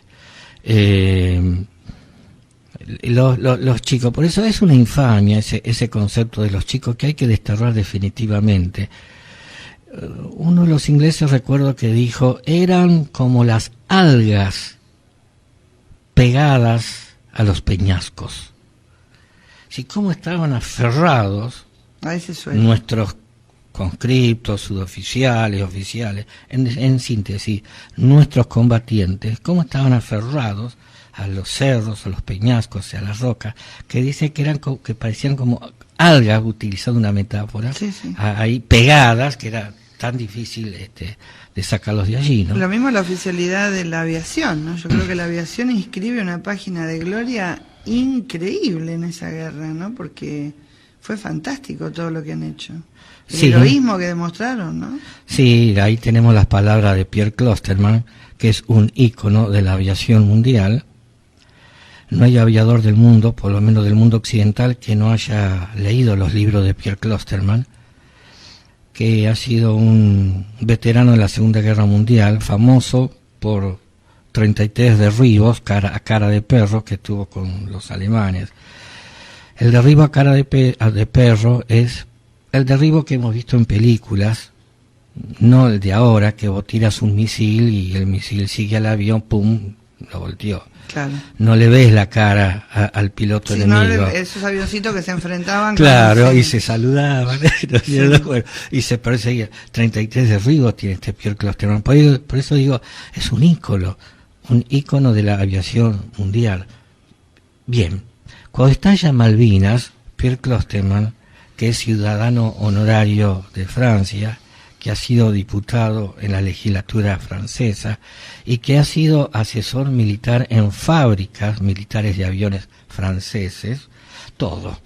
Los chicos, por eso es una infamia ese concepto de los chicos que hay que desterrar definitivamente. Uno de los ingleses, recuerdo que dijo, eran como las algas pegadas a los peñascos. Si cómo estaban aferrados nuestros conscriptos, suboficiales, oficiales, en síntesis, nuestros combatientes, cómo estaban aferrados a los cerros, a los peñascos, a las rocas, que dice que eran que parecían como algas, utilizando una metáfora, sí. Ahí pegadas, que era tan difícil de sacarlos de allí, ¿no? Lo mismo la oficialidad de la aviación, ¿no? Yo creo que la aviación inscribe una página de gloria increíble en esa guerra, ¿no? Porque Fue fantástico todo lo que han hecho. El Sí. heroísmo que demostraron, ¿no? Sí, ahí tenemos las palabras de Pierre Klosterman, que es un ícono de la aviación mundial. No hay aviador del mundo, por lo menos del mundo occidental, que no haya leído los libros de Pierre Klosterman, que ha sido un veterano de la Segunda Guerra Mundial, famoso por 33 derribos a cara de perro que tuvo con los alemanes. El derribo a cara de perro es el derribo que hemos visto en películas, no el de ahora, que vos tiras un misil y el misil sigue al avión, pum, lo volteó. Claro. No le ves la cara al piloto Sí, enemigo. esos avioncitos que se enfrentaban. Claro, con- y se saludaban, bueno, y se perseguían. 33 derribos tiene este Pierre Klosterman. Por eso digo, es un ícono de la aviación mundial. Bien, cuando estalla Malvinas, Pierre Klosterman, que es ciudadano honorario de Francia, que ha sido diputado en la legislatura francesa y que ha sido asesor militar en fábricas militares de aviones franceses, todo,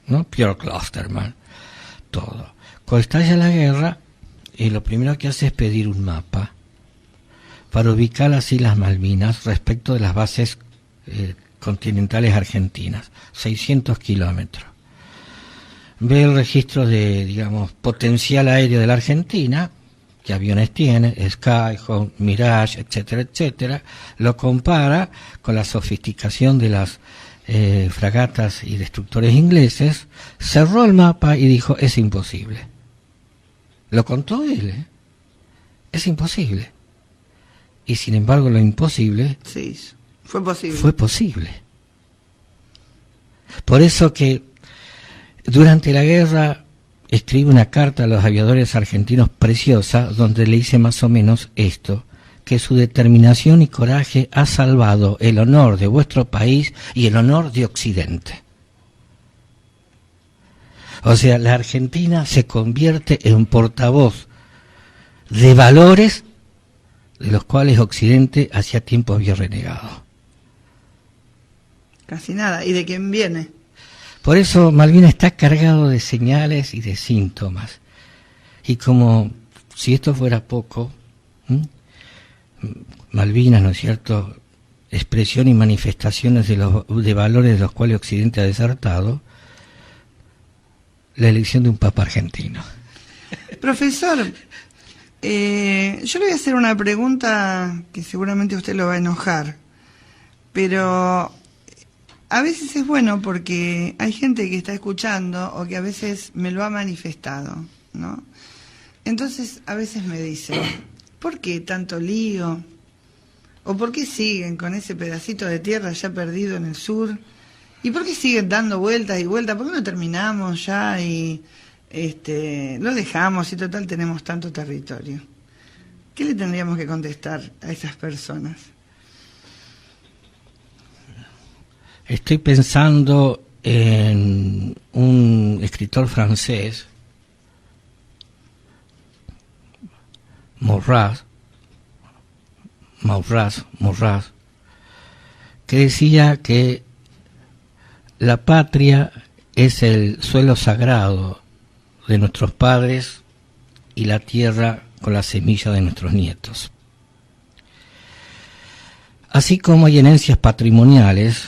¿no? Pierre Klosterman, todo. Cuando estalla la guerra, lo primero que hace es pedir un mapa para ubicar las Islas Malvinas respecto de las bases continentales argentinas, 600 kilómetros. Ve el registro de, digamos, potencial aéreo de la Argentina, qué aviones tiene, Skyhawk, Mirage, etcétera, etcétera, lo compara con la sofisticación de las fragatas y destructores ingleses, cerró el mapa y dijo, es imposible. Lo contó él, es imposible. Y sin embargo lo imposible Sí, fue posible. fue posible. Por eso que durante la guerra escribe una carta a los aviadores argentinos preciosa, donde le dice más o menos esto, que su determinación y coraje ha salvado el honor de vuestro país y el honor de Occidente. O sea, la Argentina se convierte en portavoz de valores de los cuales Occidente hacía tiempo había renegado. Casi nada. ¿Y de quién viene? Por eso Malvinas está cargado de señales y de síntomas. Y como si esto fuera poco, Malvinas, ¿no es cierto?, expresión y manifestaciones de valores de los cuales Occidente ha desertado, la elección de un papa argentino. Profesor, yo le voy a hacer una pregunta que seguramente usted lo va a enojar, pero a veces es bueno porque hay gente que está escuchando o que a veces me lo ha manifestado, ¿no? Entonces a veces me dicen, ¿por qué tanto lío? ¿O por qué siguen con ese pedacito de tierra ya perdido en el sur? ¿Y por qué siguen dando vueltas y vueltas? ¿Por qué no terminamos ya y lo dejamos y total tenemos tanto territorio? ¿Qué le tendríamos que contestar a esas personas? Estoy pensando en un escritor francés, Maurras, que decía que la patria es el suelo sagrado de nuestros padres y la tierra con la semilla de nuestros nietos. Así como hay herencias patrimoniales,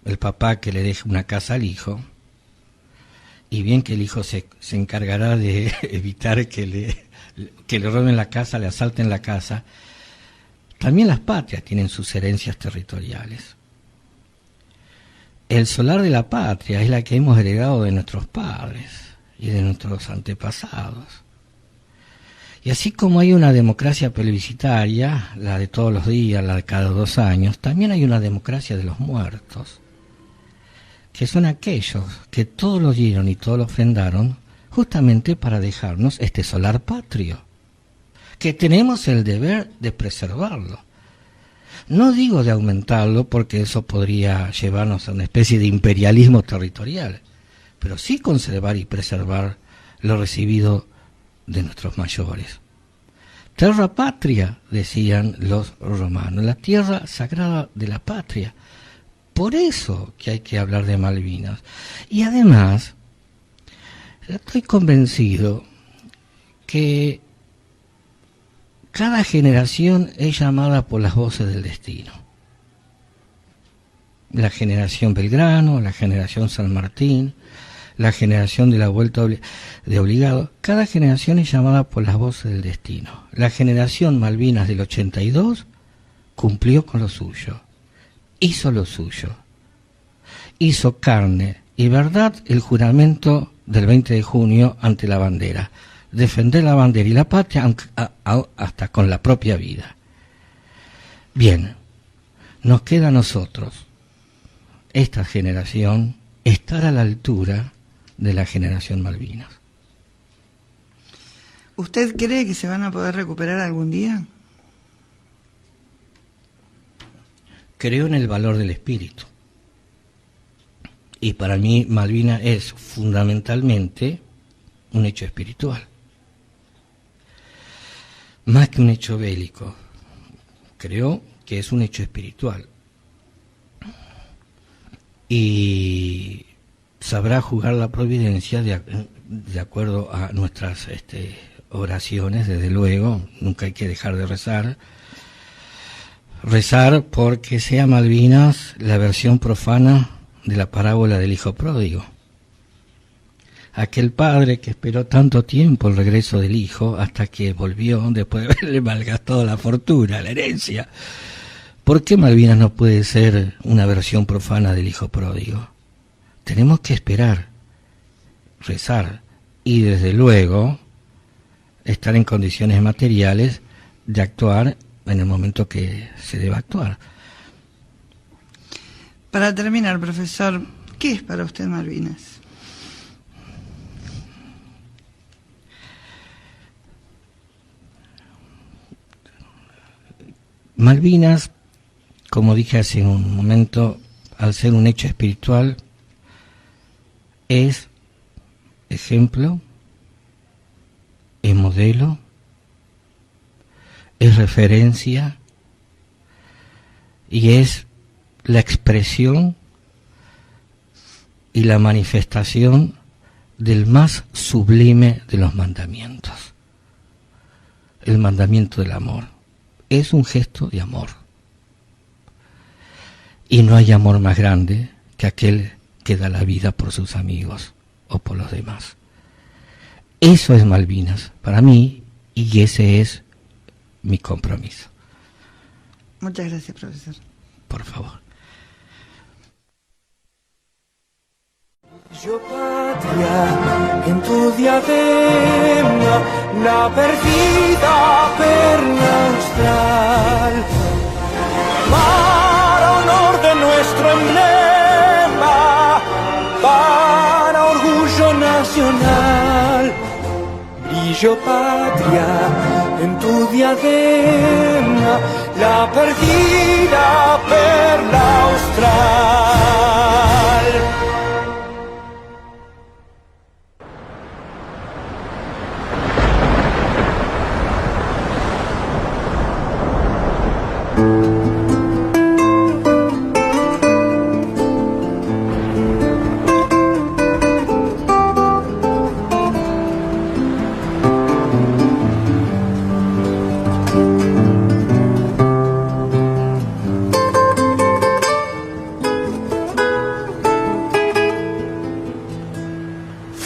el papá que le deja una casa al hijo, y bien que el hijo se encargará de evitar que le roben la casa, le asalten la casa, también las patrias tienen sus herencias territoriales. El solar de la patria es la que hemos heredado de nuestros padres y de nuestros antepasados. Y así como hay una democracia plebiscitaria, la de todos los días, la de cada 2 años, también hay una democracia de los muertos, que son aquellos que todos lo dieron y todos lo ofrendaron justamente para dejarnos este solar patrio, que tenemos el deber de preservarlo. No digo de aumentarlo, porque eso podría llevarnos a una especie de imperialismo territorial, pero sí conservar y preservar lo recibido de nuestros mayores. Terra patria, decían los romanos, la tierra sagrada de la patria. Por eso que hay que hablar de Malvinas. Y además, estoy convencido que cada generación es llamada por las voces del destino. La generación Belgrano, la generación San Martín, la generación de la vuelta de obligado. Cada generación es llamada por las voces del destino. La generación Malvinas del 82 cumplió con lo suyo. Hizo lo suyo. Hizo carne y verdad el juramento del 20 de junio ante la bandera. Defender la bandera y la patria hasta con la propia vida. Bien, nos queda a nosotros, esta generación, estar a la altura de la generación Malvinas. ¿Usted cree que se van a poder recuperar algún día? Creo en el valor del espíritu. Y para mí Malvinas es fundamentalmente un hecho espiritual. Más que un hecho bélico, creo que es un hecho espiritual. Y sabrá jugar la providencia de acuerdo a nuestras oraciones, desde luego. Nunca hay que dejar de rezar. Rezar porque sea Malvinas la versión profana de la parábola del hijo pródigo. Aquel padre que esperó tanto tiempo el regreso del hijo hasta que volvió después de haberle malgastado la fortuna, la herencia. ¿Por qué Malvinas no puede ser una versión profana del hijo pródigo? Tenemos que esperar, rezar y desde luego estar en condiciones materiales de actuar en el momento que se deba actuar. Para terminar, profesor, ¿qué es para usted Malvinas? Malvinas, como dije hace un momento, al ser un hecho espiritual, es ejemplo, es modelo, es referencia y es la expresión y la manifestación del más sublime de los mandamientos, el mandamiento del amor. Es un gesto de amor. Y no hay amor más grande que aquel que da la vida por sus amigos o por los demás. Eso es Malvinas para mí y ese es mi compromiso. Muchas gracias, profesor. Por favor. Yo patria, en tu diadema, la perdida perla austral, para honor de nuestro emblema, para orgullo nacional. Brillo patria, en tu diadema, la perdida perla austral.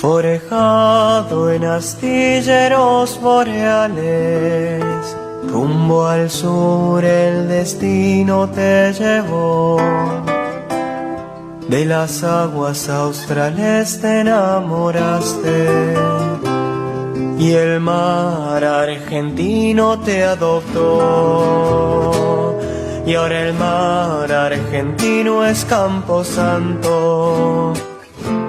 Forjado en astilleros boreales, rumbo al sur el destino te llevó. De las aguas australes te enamoraste y el mar argentino te adoptó. Y ahora el mar argentino es Camposanto,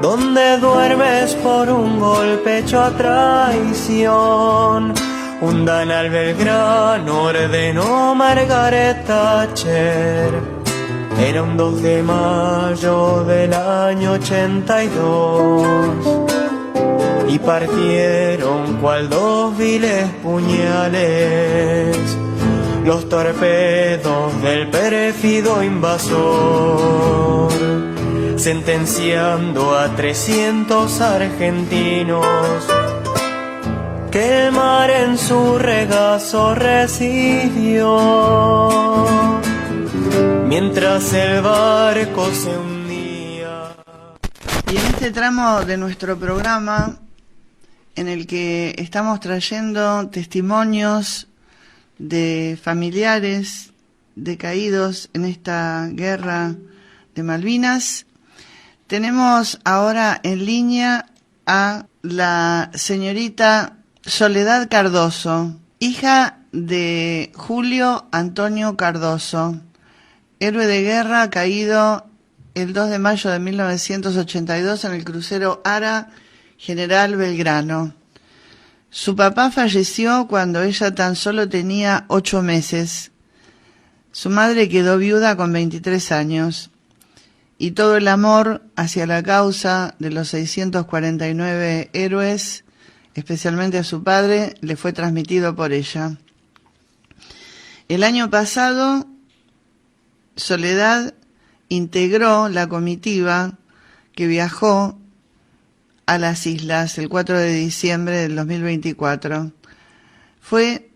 donde duermes por un golpe hecho a traición. Hundan al Belgrano, ordenó Margaret Thatcher. Era un 2 de mayo del año 82 y partieron cual dos viles puñales los torpedos del pérfido invasor, sentenciando a 300 argentinos que el mar en su regazo recibió, mientras el barco se hundía. Y en este tramo de nuestro programa, en el que estamos trayendo testimonios de familiares decaídos en esta guerra de Malvinas, tenemos ahora en línea a la señorita Soledad Cardoso, hija de Julio Antonio Cardoso, héroe de guerra caído el 2 de mayo de 1982 en el crucero Ara General Belgrano. Su papá falleció cuando ella tan solo tenía 8 meses. Su madre quedó viuda con 23 años. Y todo el amor hacia la causa de los 649 héroes, especialmente a su padre, le fue transmitido por ella. El año pasado, Soledad integró la comitiva que viajó a las islas el 4 de diciembre del 2024. Fue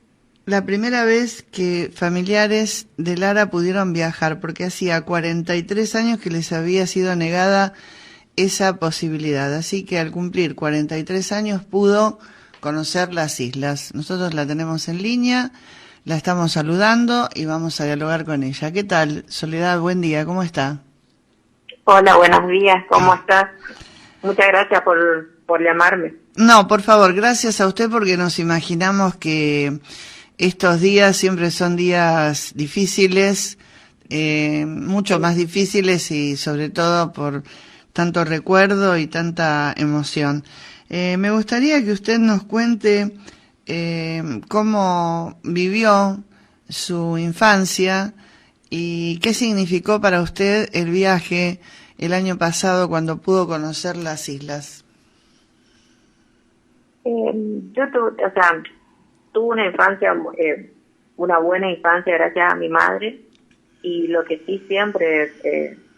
la primera vez que familiares de Lara pudieron viajar, porque hacía 43 años que les había sido negada esa posibilidad. Así que al cumplir 43 años pudo conocer las islas. Nosotros la tenemos en línea, la estamos saludando y vamos a dialogar con ella. ¿Qué tal, Soledad? Buen día, ¿cómo está? Hola, buenos días, ¿cómo estás? Muchas gracias por llamarme. No, por favor, gracias a usted, porque nos imaginamos que estos días siempre son días difíciles, mucho más difíciles, y sobre todo por tanto recuerdo y tanta emoción. Me gustaría que usted nos cuente cómo vivió su infancia y qué significó para usted el viaje el año pasado cuando pudo conocer las islas. Yo tuve una infancia, una buena infancia gracias a mi madre, y lo que sí siempre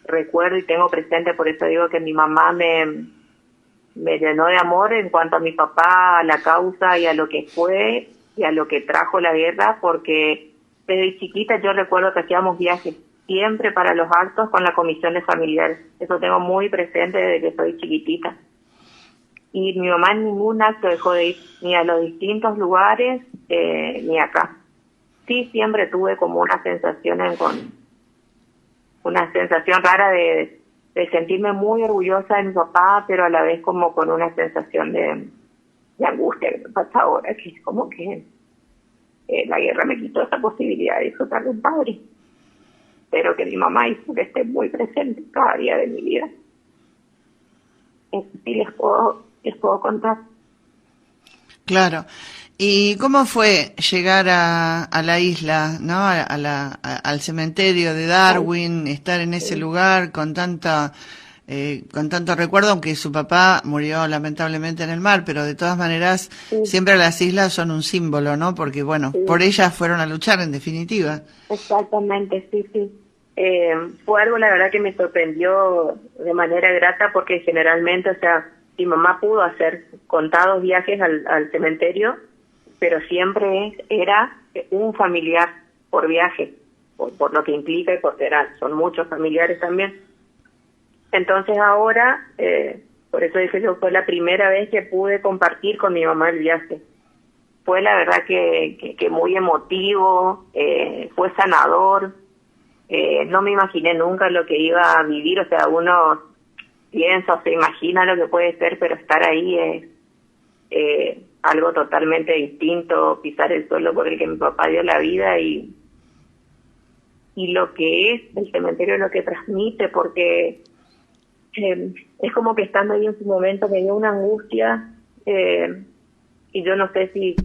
recuerdo y tengo presente, por eso digo que mi mamá me llenó de amor en cuanto a mi papá, a la causa y a lo que fue y a lo que trajo la guerra, porque desde chiquita yo recuerdo que hacíamos viajes siempre para los actos con la comisión de familiares. Eso tengo muy presente desde que soy chiquitita. Y mi mamá en ningún acto dejó de ir, ni a los distintos lugares, ni acá. Sí, siempre tuve como una sensación rara de sentirme muy orgullosa de mi papá, pero a la vez como con una sensación de angustia que me pasa ahora, que es como que la guerra me quitó esa posibilidad de disfrutar de un padre, pero que mi mamá hizo que esté muy presente cada día de mi vida. Sí les puedo contar. Claro. ¿Y cómo fue llegar a la isla, no, al cementerio de Darwin, estar en ese lugar con tanto recuerdo, aunque su papá murió lamentablemente en el mar, pero de todas maneras siempre las islas son un símbolo, ¿no? Porque bueno, por ellas fueron a luchar en definitiva. Exactamente, sí. Fue algo, la verdad, que me sorprendió de manera grata, porque generalmente, o sea, mi mamá pudo hacer contados viajes al cementerio, pero siempre era un familiar por viaje, por lo que implica y porque son muchos familiares también. Entonces ahora, por eso dije yo, fue la primera vez que pude compartir con mi mamá el viaje. Fue la verdad que muy emotivo, fue sanador. No me imaginé nunca lo que iba a vivir, o sea, uno piensa o se imagina lo que puede ser, pero estar ahí es algo totalmente distinto, pisar el suelo por el que mi papá dio la vida, y lo que es el cementerio, lo que transmite, porque es como que estando ahí en su momento me dio una angustia, y yo no sé si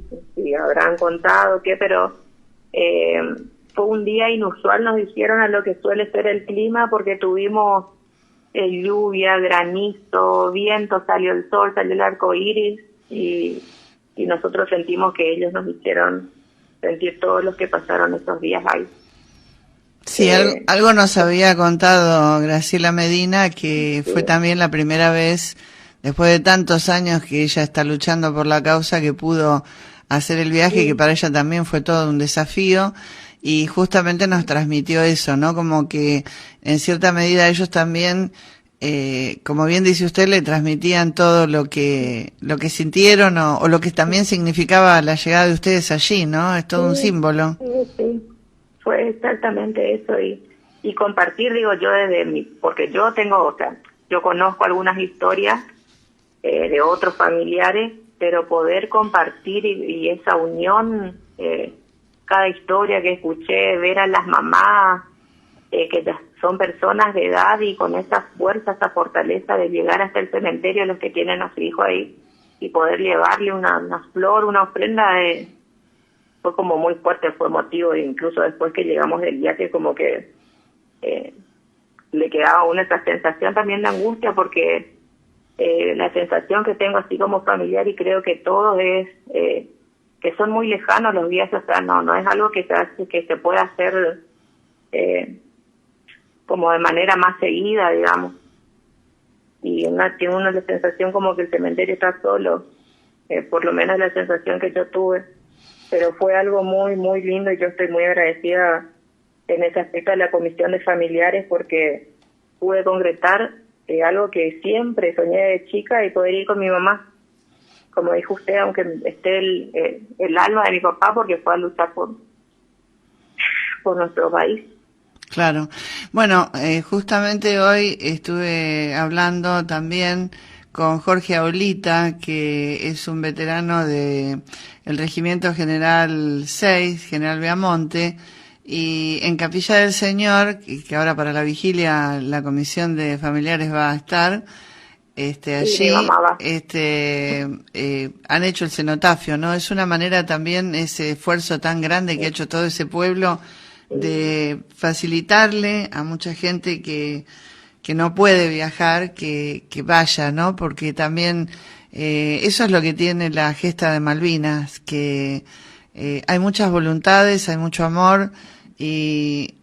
habrán contado o qué, pero fue un día inusual, nos dijeron, a lo que suele ser el clima, porque tuvimos lluvia, granizo, viento, salió el sol, salió el arco iris, y nosotros sentimos que ellos nos hicieron sentir todos los que pasaron esos días ahí. Sí, algo nos había contado Graciela Medina, que fue también la primera vez, después de tantos años que ella está luchando por la causa, que pudo hacer el viaje, que para ella también fue todo un desafío, y justamente nos transmitió eso, ¿no? Como que en cierta medida ellos también, como bien dice usted, le transmitían todo lo que sintieron o lo que también significaba la llegada de ustedes allí, ¿no? Es todo un símbolo. Sí. Fue exactamente eso y compartir, digo yo, porque yo tengo, o sea, yo conozco algunas historias de otros familiares, pero poder compartir y esa unión, cada historia que escuché, ver a las mamás, que ya son personas de edad y con esa fuerza, esa fortaleza de llegar hasta el cementerio, los que tienen a su hijo ahí, y poder llevarle una flor, una ofrenda, fue como muy fuerte, fue emotivo, e incluso después que llegamos del viaje como que le quedaba a uno esa sensación también de angustia, porque la sensación que tengo así como familiar, y creo que todos es que son muy lejanos los viajes, o sea, no es algo que se pueda hacer como de manera más seguida, digamos, y tiene uno la sensación como que el cementerio está solo, por lo menos la sensación que yo tuve. Pero fue algo muy, muy lindo y yo estoy muy agradecida en ese aspecto de la Comisión de Familiares, porque pude concretar algo que siempre soñé de chica, y poder ir con mi mamá, como dijo usted, aunque esté el alma de mi papá, porque fue a luchar por nuestro país. Claro. Bueno, justamente hoy estuve hablando también con Jorge Aulita, que es un veterano de el Regimiento General 6, General Beamonte, y en Capilla del Señor, que ahora para la vigilia la Comisión de Familiares va a estar, allí, han hecho el cenotafio, ¿no? Es una manera también, ese esfuerzo tan grande que ha hecho todo ese pueblo, de facilitarle a mucha gente que no puede viajar, que vaya, ¿no? Porque también eso es lo que tiene la gesta de Malvinas, que hay muchas voluntades, hay mucho amor, y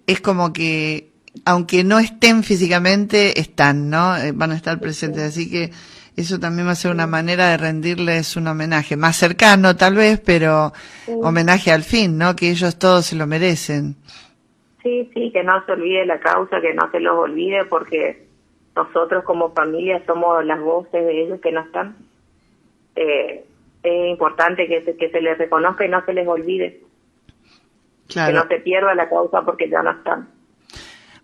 es como que aunque no estén físicamente, están, ¿no? Van a estar presentes, así que eso también va a ser una manera de rendirles un homenaje, más cercano tal vez, pero homenaje al fin, ¿no? Que ellos todos se lo merecen. Sí, que no se olvide la causa, que no se los olvide, porque nosotros como familia somos las voces de ellos que no están. Es importante que se les reconozca y no se les olvide. Claro. Que no se pierda la causa porque ya no están.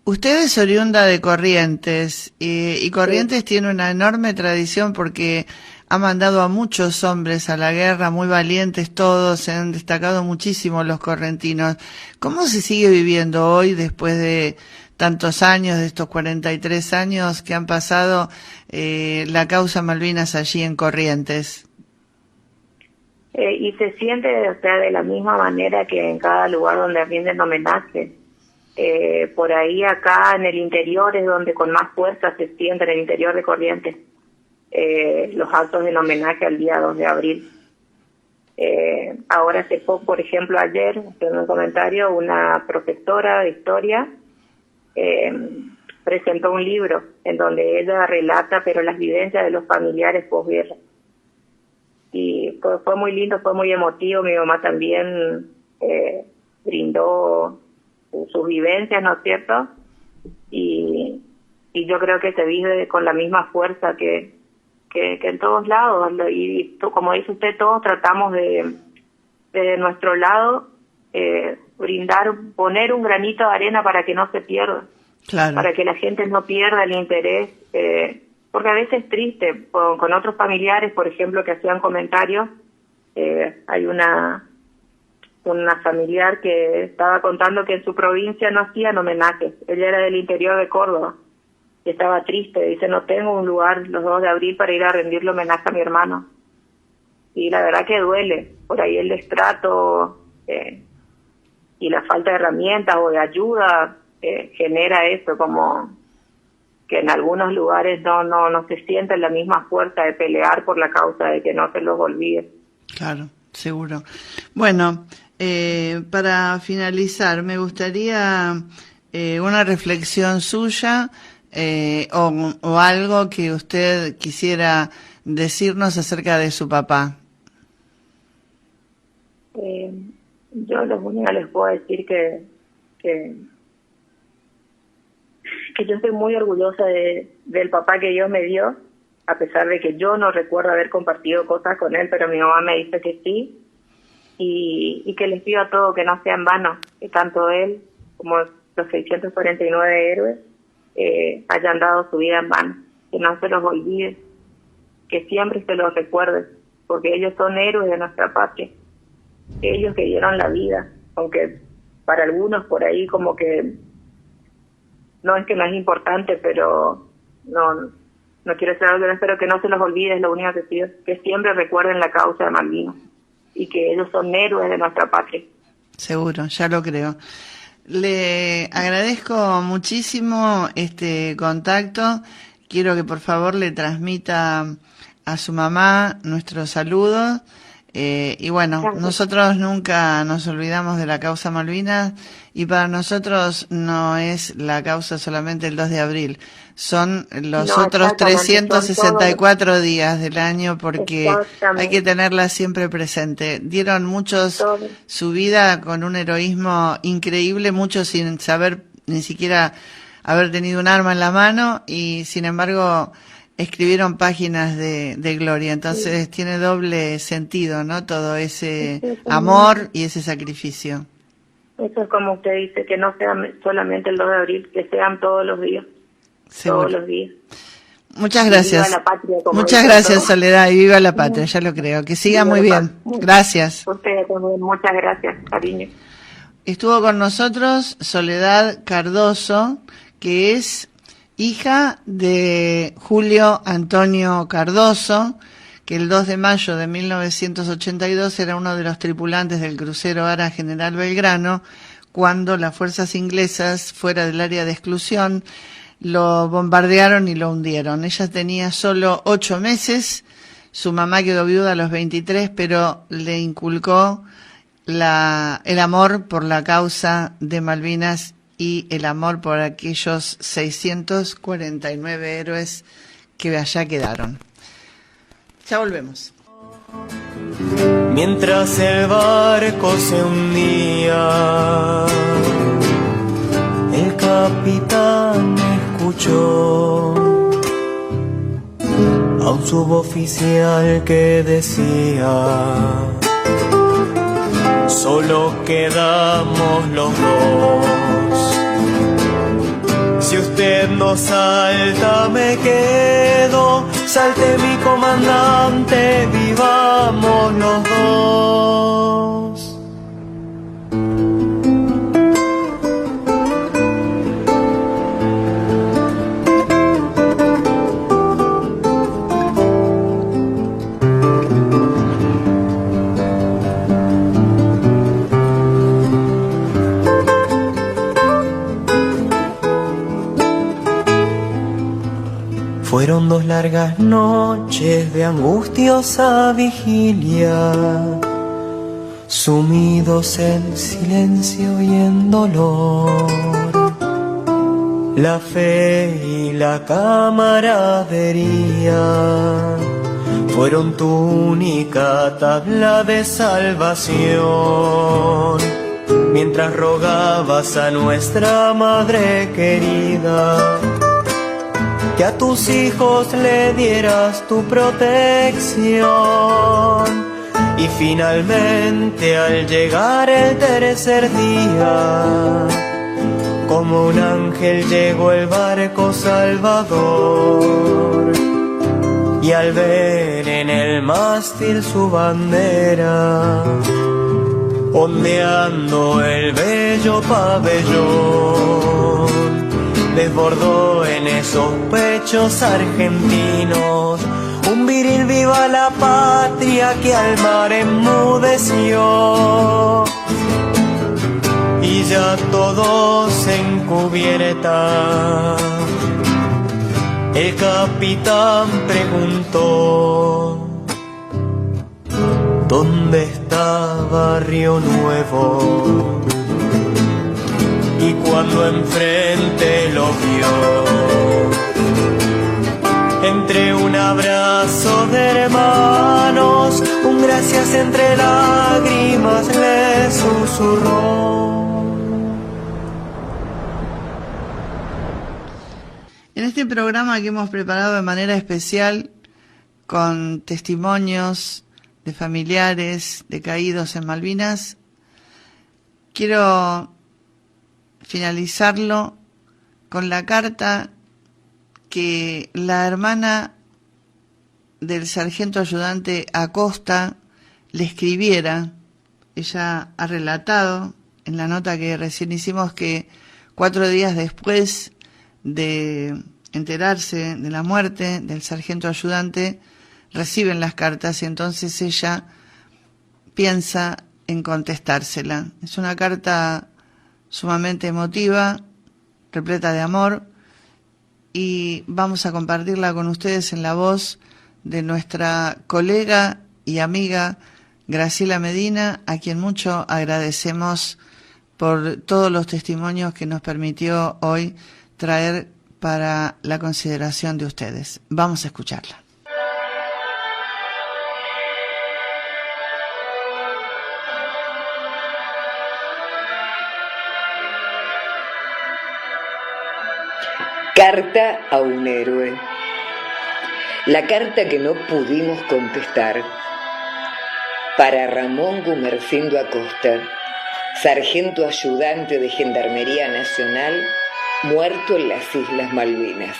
Usted es oriunda de Corrientes, y Corrientes tiene una enorme tradición porque ha mandado a muchos hombres a la guerra, muy valientes todos, se han destacado muchísimo los correntinos. ¿Cómo se sigue viviendo hoy después de tantos años, de estos 43 años que han pasado, la causa Malvinas allí en Corrientes? Y se siente, o sea, de la misma manera que en cada lugar donde rinden homenaje. Por ahí acá en el interior es donde con más fuerza se siente, en el interior de Corrientes, los actos en homenaje al día 2 de abril. Ahora hace poco, por ejemplo, ayer, en un comentario, una profesora de historia presentó un libro en donde ella relata, pero las vivencias de los familiares posguerra. Y fue muy lindo, fue muy emotivo. Mi mamá también brindó sus vivencias, ¿no es cierto? Y yo creo que se vive con la misma fuerza que en todos lados. Y como dice usted, todos tratamos de nuestro lado poner un granito de arena para que no se pierda. Claro. Para que la gente no pierda el interés. Porque a veces es triste, con otros familiares, por ejemplo, que hacían comentarios. Hay una familiar que estaba contando que en su provincia no hacían homenajes. Ella era del interior de Córdoba y estaba triste. Dice, no tengo un lugar los 2 de abril para ir a rendirle homenaje a mi hermano. Y la verdad que duele. Por ahí el destrato y la falta de herramientas o de ayuda genera eso, como que en algunos lugares no se siente la misma fuerza de pelear por la causa, de que no se los olvide. Claro. Seguro. Bueno, Para finalizar, me gustaría una reflexión suya o algo que usted quisiera decirnos acerca de su papá. Yo lo único que les puedo decir que yo estoy muy orgullosa del papá que Dios me dio, a pesar de que yo no recuerdo haber compartido cosas con él, pero mi mamá me dice que sí, y que les pido a todos que no sea en vano, que tanto él como los 649 héroes hayan dado su vida en vano, que no se los olvide, que siempre se los recuerde, porque ellos son héroes de nuestra patria, ellos que dieron la vida, aunque para algunos por ahí como que no es que no es importante, pero no quiero ser algo, pero que no se los olvide, es lo único que pido, que siempre recuerden la causa de Malvinas y que ellos son héroes de nuestra patria. Seguro, ya lo creo. Le agradezco muchísimo este contacto. Quiero que por favor le transmita a su mamá nuestros saludos. Y bueno, Gracias. nosotros nunca nos olvidamos de la causa Malvinas, y para nosotros no es la causa solamente el 2 de abril, son los otros exactamente, 364 días del año, porque Exactamente. hay que tenerla siempre presente. Dieron muchos Todos. su vida con un heroísmo increíble, muchos sin saber ni siquiera haber tenido un arma en la mano, y sin embargo escribieron páginas de gloria. Entonces tiene doble sentido, ¿no? Todo ese amor y ese sacrificio. Eso es como usted dice, que no sea solamente el 2 de abril, que sean todos los días. Seguro. Todos los días. Muchas Y gracias. viva la patria, como Muchas dicen gracias, todos. Soledad, y viva la patria, ya lo creo. Que siga Viva muy la bien. patria. Gracias. Ustedes también, muchas gracias, cariño. Estuvo con nosotros Soledad Cardoso, que es hija de Julio Antonio Cardoso, que el 2 de mayo de 1982 era uno de los tripulantes del crucero Ara General Belgrano, cuando las fuerzas inglesas, fuera del área de exclusión, lo bombardearon y lo hundieron. Ella tenía solo 8 meses, su mamá quedó viuda a los 23, pero le inculcó el amor por la causa de Malvinas y el amor por aquellos 649 héroes que allá quedaron. Ya volvemos. Mientras el barco se hundía, el capitán escuchó a un suboficial que decía: solo quedamos los dos. Si usted no salta, me quedo. Salte mi comandante, vivamos los dos. Fueron 2 largas noches de angustiosa vigilia, sumidos en silencio y en dolor. La fe y la camaradería fueron tu única tabla de salvación, mientras rogabas a nuestra madre querida que a tus hijos le dieras tu protección. Y finalmente al llegar el tercer día, como un ángel llegó el barco salvador, y al ver en el mástil su bandera, ondeando el bello pabellón, desbordó en esos pechos argentinos un viril viva la patria que al mar enmudeció. Y ya todos en cubierta, el capitán preguntó: ¿dónde está portaba Río Nuevo. Y cuando enfrente lo vio, entre un abrazo de hermanos, un gracias entre lágrimas le susurró. En este programa que hemos preparado de manera especial, con testimonios de familiares de caídos en Malvinas, quiero finalizarlo con la carta que la hermana del sargento ayudante Acosta le escribiera. Ella ha relatado en la nota que recién hicimos que 4 días después de enterarse de la muerte del sargento ayudante, reciben las cartas y entonces ella piensa en contestársela. Es una carta sumamente emotiva, repleta de amor, y vamos a compartirla con ustedes en la voz de nuestra colega y amiga Graciela Medina, a quien mucho agradecemos por todos los testimonios que nos permitió hoy traer para la consideración de ustedes. Vamos a escucharla. Carta a un héroe. La carta que no pudimos contestar. Para Ramón Gumersindo Acosta, sargento ayudante de Gendarmería Nacional, muerto en las Islas Malvinas.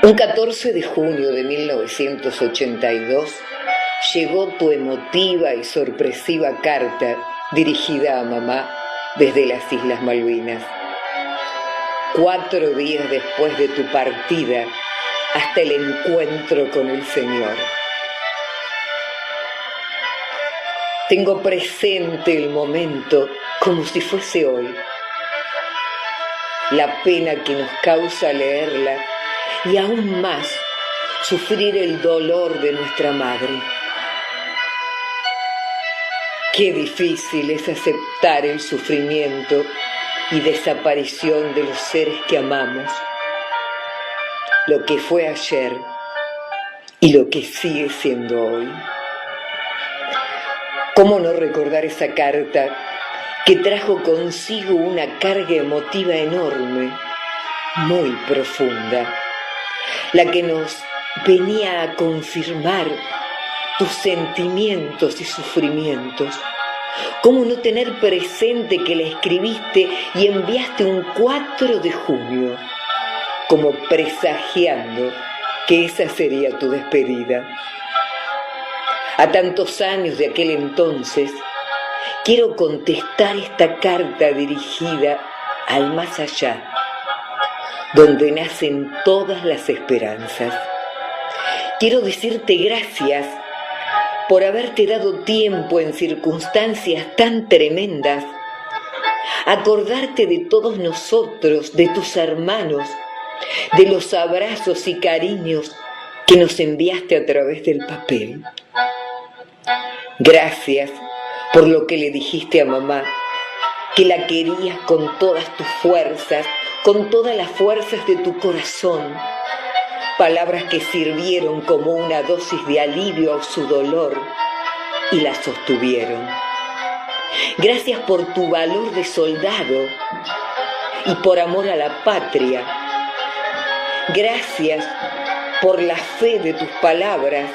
Un 14 de junio de 1982 llegó tu emotiva y sorpresiva carta dirigida a mamá desde las Islas Malvinas. 4 días después de tu partida, hasta el encuentro con el Señor. Tengo presente el momento como si fuese hoy. La pena que nos causa leerla y aún más sufrir el dolor de nuestra madre. Qué difícil es aceptar el sufrimiento y desaparición de los seres que amamos. Lo que fue ayer y lo que sigue siendo hoy. ¿Cómo no recordar esa carta que trajo consigo una carga emotiva enorme, muy profunda, la que nos venía a confirmar tus sentimientos y sufrimientos? ¿Cómo no tener presente que la escribiste y enviaste un 4 de junio, como presagiando que esa sería tu despedida? A tantos años de aquel entonces, quiero contestar esta carta dirigida al más allá, donde nacen todas las esperanzas. Quiero decirte gracias por haberte dado tiempo en circunstancias tan tremendas, acordarte de todos nosotros, de tus hermanos, de los abrazos y cariños que nos enviaste a través del papel. Gracias por lo que le dijiste a mamá, que la querías con todas tus fuerzas, con todas las fuerzas de tu corazón. Palabras que sirvieron como una dosis de alivio a su dolor y la sostuvieron. Gracias por tu valor de soldado y por amor a la patria. Gracias por la fe de tus palabras,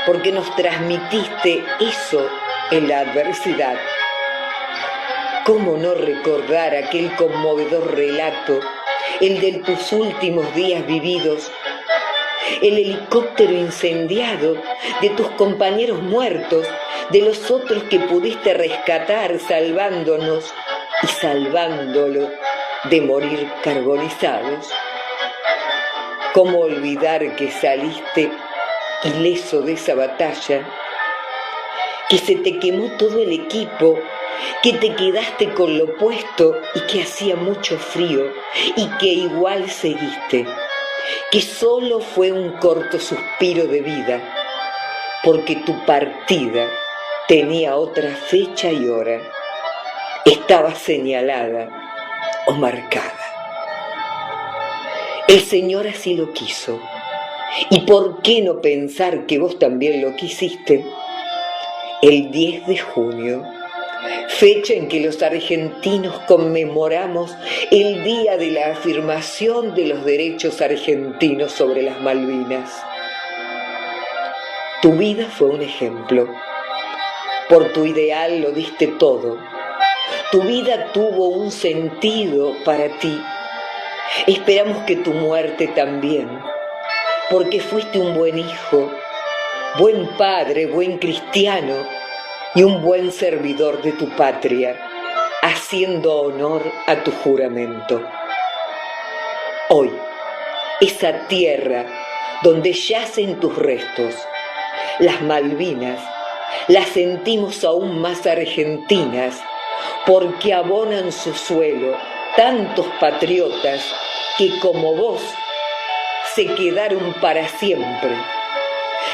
porque nos transmitiste eso en la adversidad. ¿Cómo no recordar aquel conmovedor relato, el de tus últimos días vividos, el helicóptero incendiado, de tus compañeros muertos, de los otros que pudiste rescatar salvándonos y salvándolo de morir carbonizados? ¿Cómo olvidar que saliste ileso de esa batalla, que se te quemó todo el equipo, que te quedaste con lo puesto y que hacía mucho frío y que igual seguiste, que solo fue un corto suspiro de vida, porque tu partida tenía otra fecha y hora, estaba señalada o marcada. El Señor así lo quiso, y ¿por qué no pensar que vos también lo quisiste? El 10 de junio, fecha en que los argentinos conmemoramos el día de la afirmación de los derechos argentinos sobre las Malvinas. Tu vida fue un ejemplo. Por tu ideal lo diste todo. Tu vida tuvo un sentido para ti. Esperamos que tu muerte también, porque fuiste un buen hijo, buen padre, buen cristiano y un buen servidor de tu patria, haciendo honor a tu juramento. Hoy, esa tierra donde yacen tus restos, las Malvinas, las sentimos aún más argentinas, porque abonan su suelo tantos patriotas que como vos se quedaron para siempre.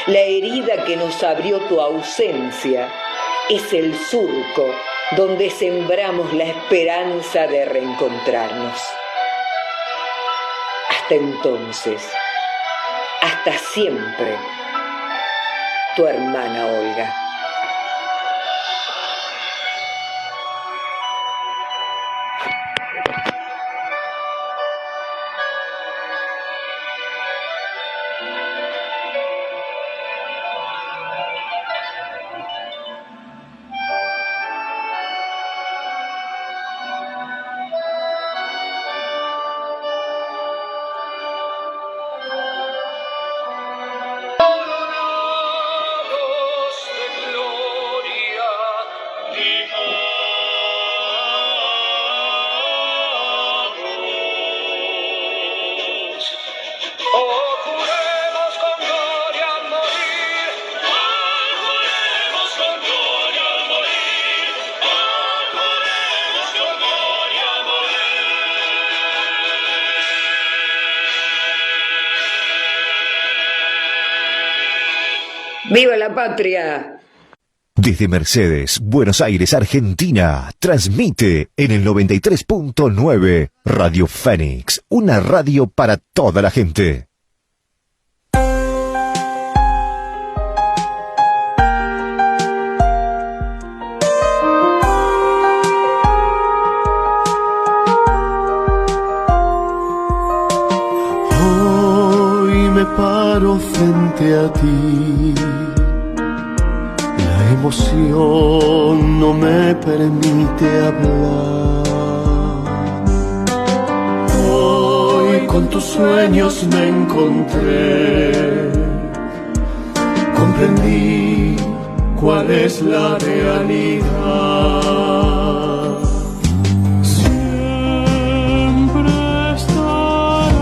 La herida que nos abrió tu ausencia es el surco donde sembramos la esperanza de reencontrarnos. Hasta entonces, hasta siempre, tu hermana Olga. ¡Viva la patria! Desde Mercedes, Buenos Aires, Argentina, transmite en el 93.9 Radio Fénix, una radio para toda la gente. Hoy me paro frente a ti. La emoción no me permite hablar. Hoy con tus sueños me encontré. Comprendí cuál es la realidad. Siempre estarás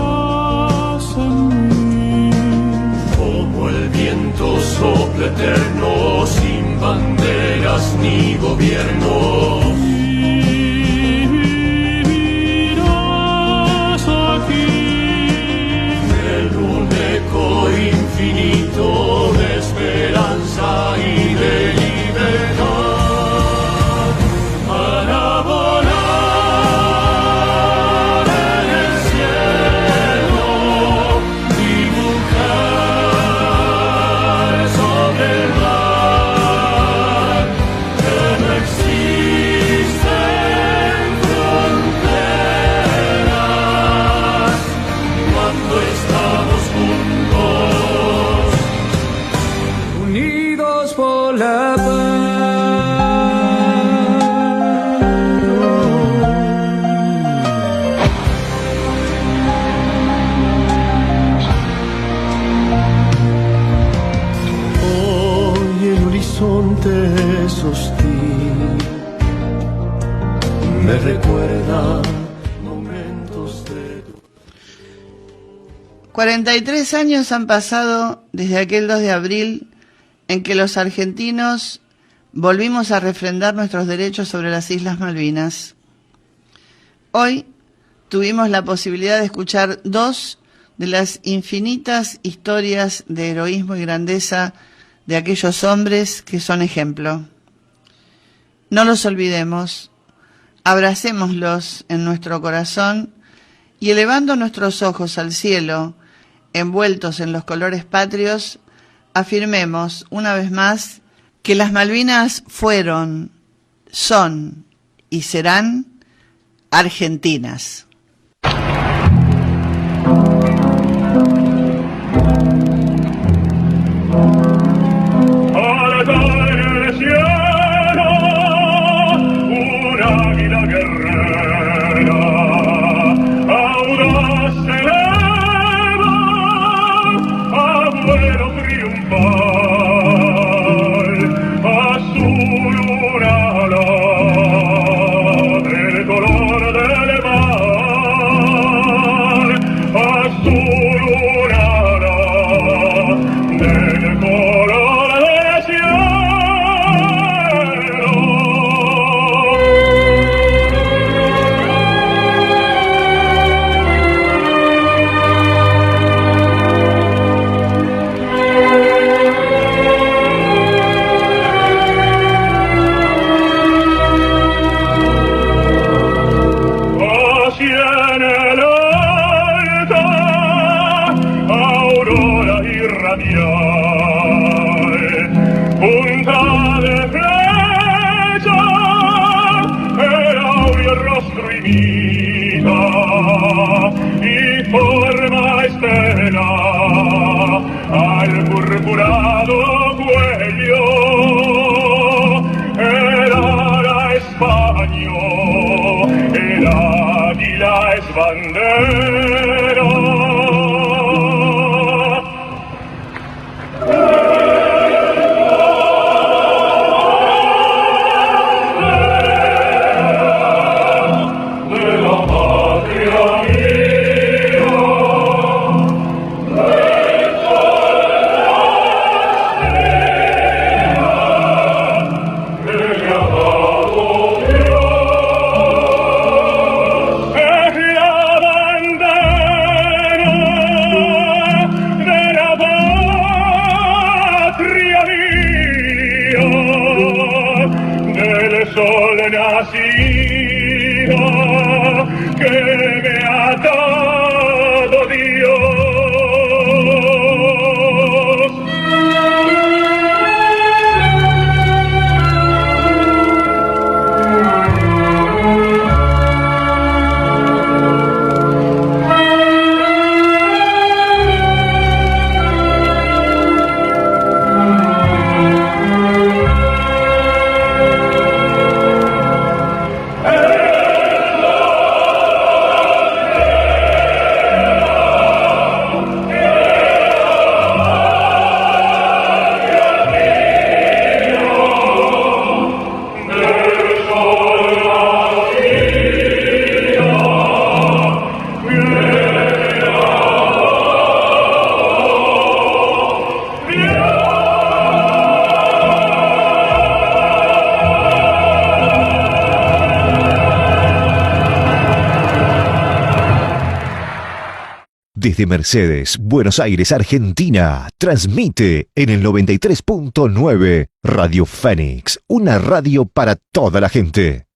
en mí. Como el viento sopla eterno, sin banderas ni gobiernos. Vivirás aquí en un eco infinito de esperanza y de libertad, para volar en el cielo, dibujar sobre el mar. No existen fronteras cuando estamos juntos, unidos por la paz. Hoy el horizonte es hostil, me recuerda momentos de... 43 años han pasado desde aquel 2 de abril en que los argentinos volvimos a refrendar nuestros derechos sobre las Islas Malvinas. Hoy tuvimos la posibilidad de escuchar dos de las infinitas historias de heroísmo y grandeza de aquellos hombres que son ejemplo. No los olvidemos, abracémoslos en nuestro corazón y elevando nuestros ojos al cielo, envueltos en los colores patrios, afirmemos una vez más que las Malvinas fueron, son y serán argentinas. Desde Mercedes, Buenos Aires, Argentina, transmite en el 93.9 Radio Fénix, una radio para toda la gente.